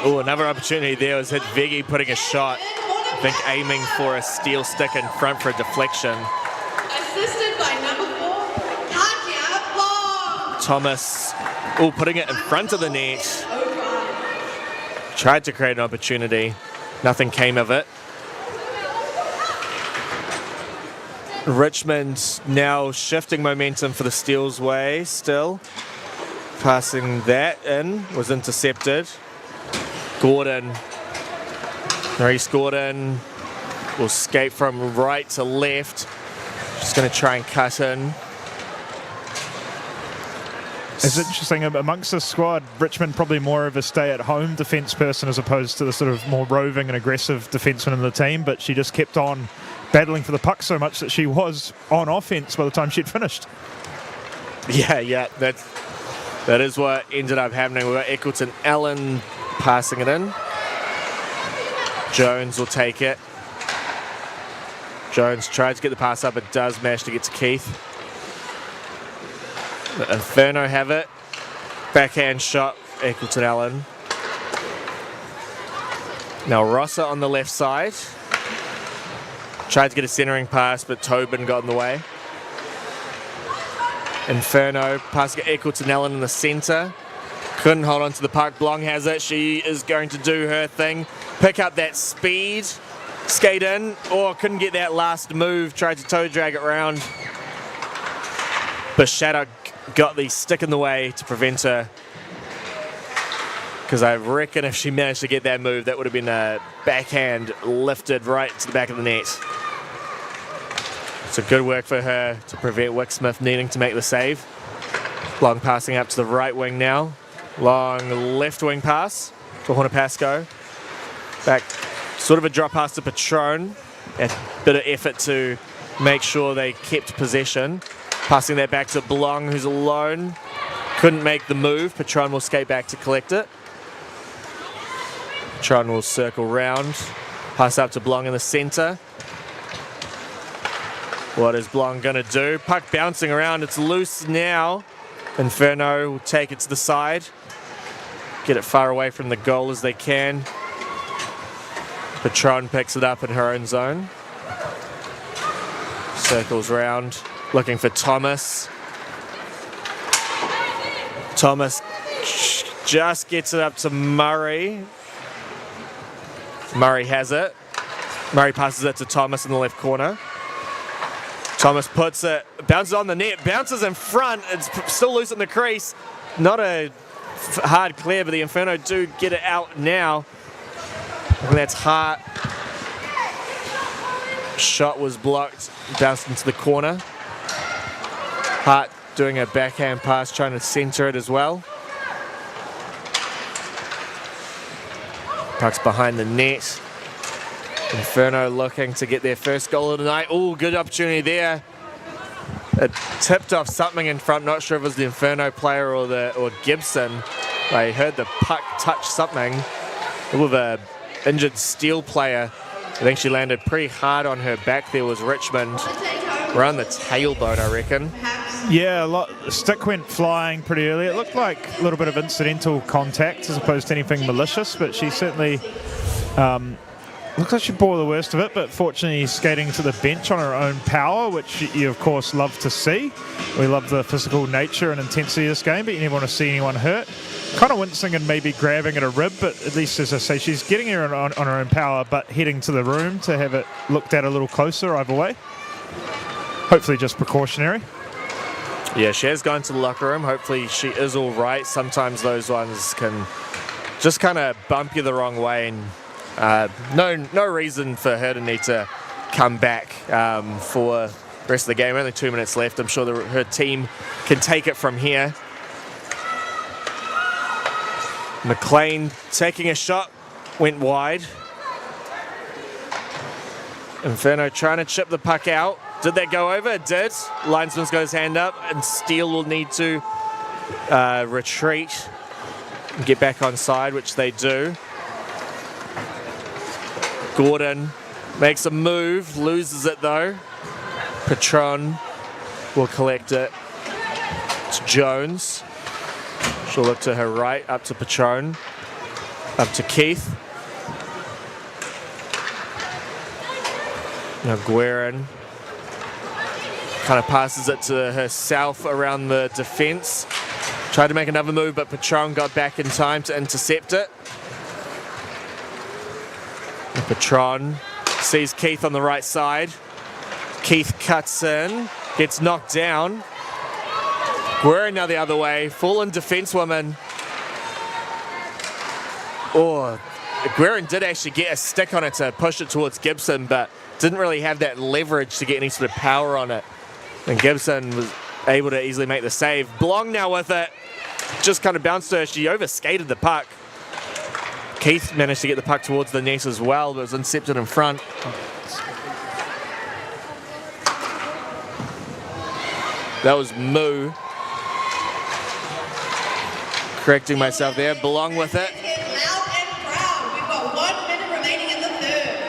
Oh, another opportunity there was Hedvigi putting a shot. I think aiming for a steel stick in front for a deflection. Assisted by number 4, Katya Ball. Thomas, putting it in front of the net. Tried to create an opportunity. Nothing came of it. Richmond now shifting momentum for the Steel's way still. Passing that in, was intercepted. Gordon, Maurice Gordon will skate from right to left. Just going to try and cut in. It's interesting, amongst the squad, Richmond probably more of a stay-at-home defence person as opposed to the sort of more roving and aggressive defenceman in the team, but she just kept on battling for the puck so much that she was on offence by the time she'd finished. Yeah, that is what ended up happening. We got Eccleton Allen passing it in. Jones will take it. Jones tried to get the pass up, but does manage to get to Keith. The Inferno have it. Backhand shot, Eccleton Allen. Now Rossa on the left side. Tried to get a centering pass, but Tobin got in the way. Inferno passing Eccleton Allen in the centre. Couldn't hold on to the puck. Blong has it. She is going to do her thing. Pick up that speed. Skate in. Couldn't get that last move. Tried to toe drag it round. Bashada got the stick in the way to prevent her. Because I reckon if she managed to get that move, that would have been a backhand lifted right to the back of the net. So good work for her to prevent Wick Smith needing to make the save. Long passing up to the right wing now. Long left wing pass to Hornapasco. Back, sort of a drop pass to Patron. A bit of effort to make sure they kept possession. Passing that back to Blong, who's alone. Couldn't make the move. Patron will skate back to collect it. Patron will circle round. Pass up to Blong in the centre. What is Blong going to do? Puck bouncing around. It's loose now. Inferno will take it to the side. Get it far away from the goal as they can. Patron picks it up in her own zone. Circles round, looking for Thomas. Thomas just gets it up to Murray. Murray has it. Murray passes it to Thomas in the left corner. Thomas puts it, bounces on the net, bounces in front. It's still loose in the crease. Not a hard clear, but the Inferno do get it out now. And that's Hart. Shot was blocked, bounced into the corner. Hart doing a backhand pass, trying to centre it as well. Puck's behind the net. Inferno looking to get their first goal of the night. Oh, good opportunity there. It tipped off something in front. Not sure if it was the Inferno player or Gibson. I heard the puck touch something with a injured Steel player. I think she landed pretty hard on her back. There was Richmond around the tailbone, I reckon. Yeah, the stick went flying pretty early. It looked like a little bit of incidental contact as opposed to anything malicious, but she certainly looks like she bore the worst of it, but fortunately skating to the bench on her own power, which you of course love to see. We love the physical nature and intensity of this game, but you never want to see anyone hurt. Kind of wincing and maybe grabbing at a rib, but at least, as I say, she's getting her on her own power, but heading to the room to have it looked at a little closer either way. Hopefully just precautionary. Yeah, she has gone to the locker room. Hopefully she is all right. Sometimes those ones can just kind of bump you the wrong way, and no reason for her to need to come back for the rest of the game. Only 2 minutes left. I'm sure her team can take it from here. McLean taking a shot, went wide. Inferno trying to chip the puck out. Did that go over? It did. Linesman's got his hand up, and Steele will need to retreat and get back on side, which they do. Gordon makes a move, loses it though. Patron will collect it. It's Jones. She'll look to her right, up to Patron, up to Keith. Now Guerin kind of passes it to herself around the defence. Tried to make another move, but Patron got back in time to intercept it. And Patron sees Keith on the right side. Keith cuts in, gets knocked down. Guerin now the other way, fallen defencewoman. Oh, Guerin did actually get a stick on it to push it towards Gibson, but didn't really have that leverage to get any sort of power on it. And Gibson was able to easily make the save. Blong now with it. Just kind of bounced her. She overskated the puck. Keith managed to get the puck towards the net as well, but was intercepted in front. That was Moo. Correcting myself there. Blong with it. Loud and proud. We've got 1 minute remaining in the third.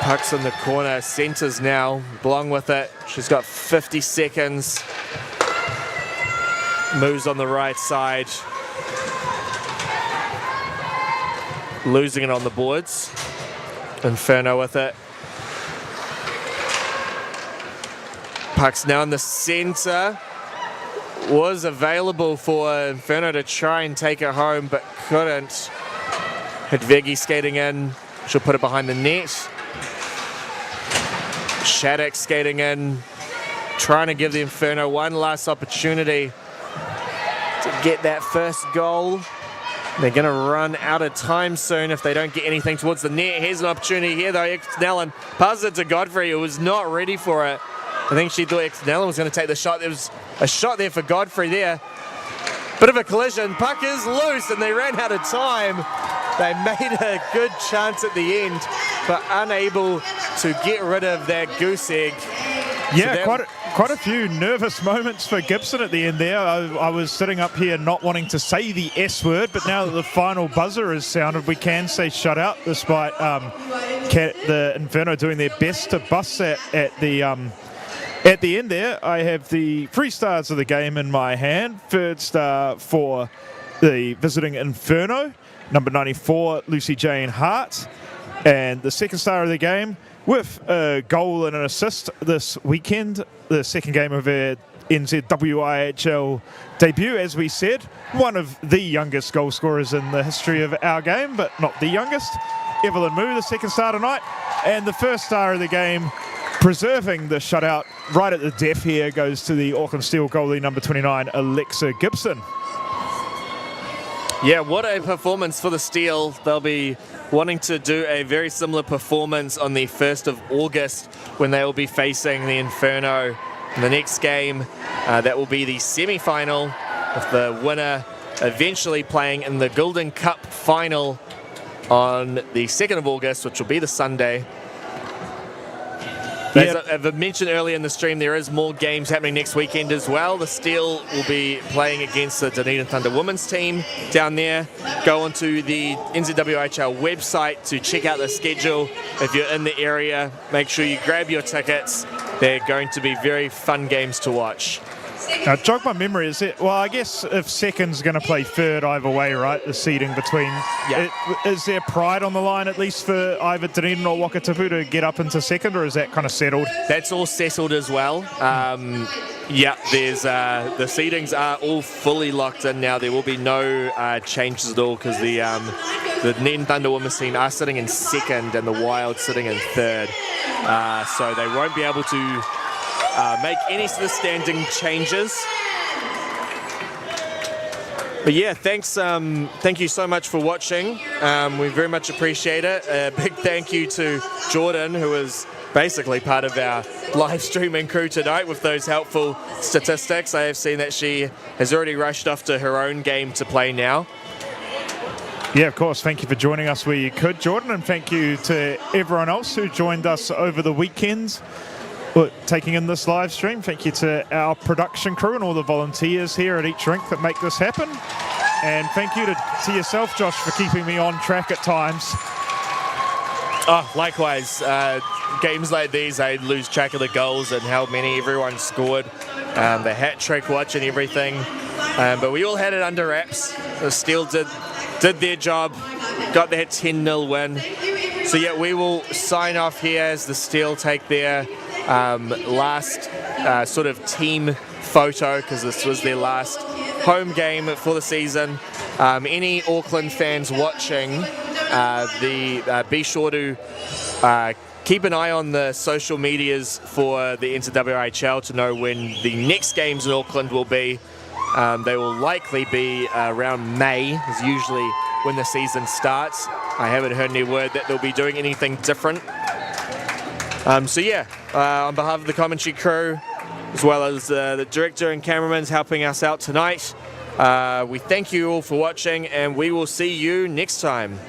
Puck's in the corner. Centres now. Blong with it. She's got 50 seconds. Moves on the right side. Losing it on the boards. Inferno with it. Puck's now in the centre. Was available for Inferno to try and take it home, but couldn't. Hedvegi skating in. She'll put it behind the net. Shattuck skating in. Trying to give the Inferno one last opportunity to get that first goal. They're going to run out of time soon if they don't get anything towards the net. Here's an opportunity here, though. Exnellen passes it to Godfrey, who was not ready for it. I think she thought Exnellen was going to take the shot. There was a shot there for Godfrey there. Bit of a collision. Puck is loose, and they ran out of time. They made a good chance at the end, but unable to get rid of that goose egg. Yeah, so quite a few nervous moments for Gibson at the end there. I was sitting up here not wanting to say the S word, but now that the final buzzer has sounded, we can say shutout, despite the Inferno doing their best to bust that at the end there. I have the 3 stars of the game in my hand. Third star for the visiting Inferno, number 94, Lucy Jane Hart. And the second star of the game, with a goal and an assist this weekend, the second game of her NZWIHL debut, as we said. One of the youngest goal scorers in the history of our game, but not the youngest. Evelyn Moo, the second star tonight. And the first star of the game, preserving the shutout right at the death here, goes to the Auckland Steel goalie, number 29, Alexa Gibson. Yeah, what a performance for the Steel. They'll be wanting to do a very similar performance on the 1st of August when they will be facing the Inferno in the next game. That will be the semi-final, with the winner eventually playing in the Golden Cup final on the 2nd of August, which will be the Sunday. As I mentioned earlier in the stream, there is more games happening next weekend as well. The Steel will be playing against the Dunedin Thunder women's team down there. Go onto the NZWIHL website to check out the schedule. If you're in the area, make sure you grab your tickets. They're going to be very fun games to watch. Now, jog my memory, is it? Well, I guess if second's going to play third either way, right? The seeding between. Yeah. Is there pride on the line at least for either Dunedin or Wakatipu to get up into second, or is that kind of settled? That's all settled as well. Yeah, there's the seedings are all fully locked in now. There will be no changes at all because the Dunedin Thunder women's team are sitting in second and the Wild sitting in third. So they won't be able to make any sort of standing changes. But yeah, thanks. Thank you so much for watching. We very much appreciate it. A big thank you to Jordan, who is basically part of our live streaming crew tonight with those helpful statistics. I have seen that she has already rushed off to her own game to play now. Yeah, of course. Thank you for joining us where you could, Jordan, and thank you to everyone else who joined us over the weekends. Taking in this live stream. Thank you to our production crew and all the volunteers here at each rink that make this happen. And thank you to yourself, Josh, for keeping me on track at times. Oh, likewise. Games like these, I lose track of the goals and how many everyone scored. The hat trick watch and everything. But we all had it under wraps. The Steel did their job, got that 10-0 win. So yeah, we will sign off here as the Steel take their last sort of team photo, because this was their last home game for the season. Any Auckland fans watching, be sure to keep an eye on the social medias for the NZWIHL to know when the next games in Auckland will be. They will likely be around May, is usually when the season starts. I haven't heard any word that they'll be doing anything different. So yeah, on behalf of the commentary crew, as well as the director and cameramen helping us out tonight, we thank you all for watching, and we will see you next time.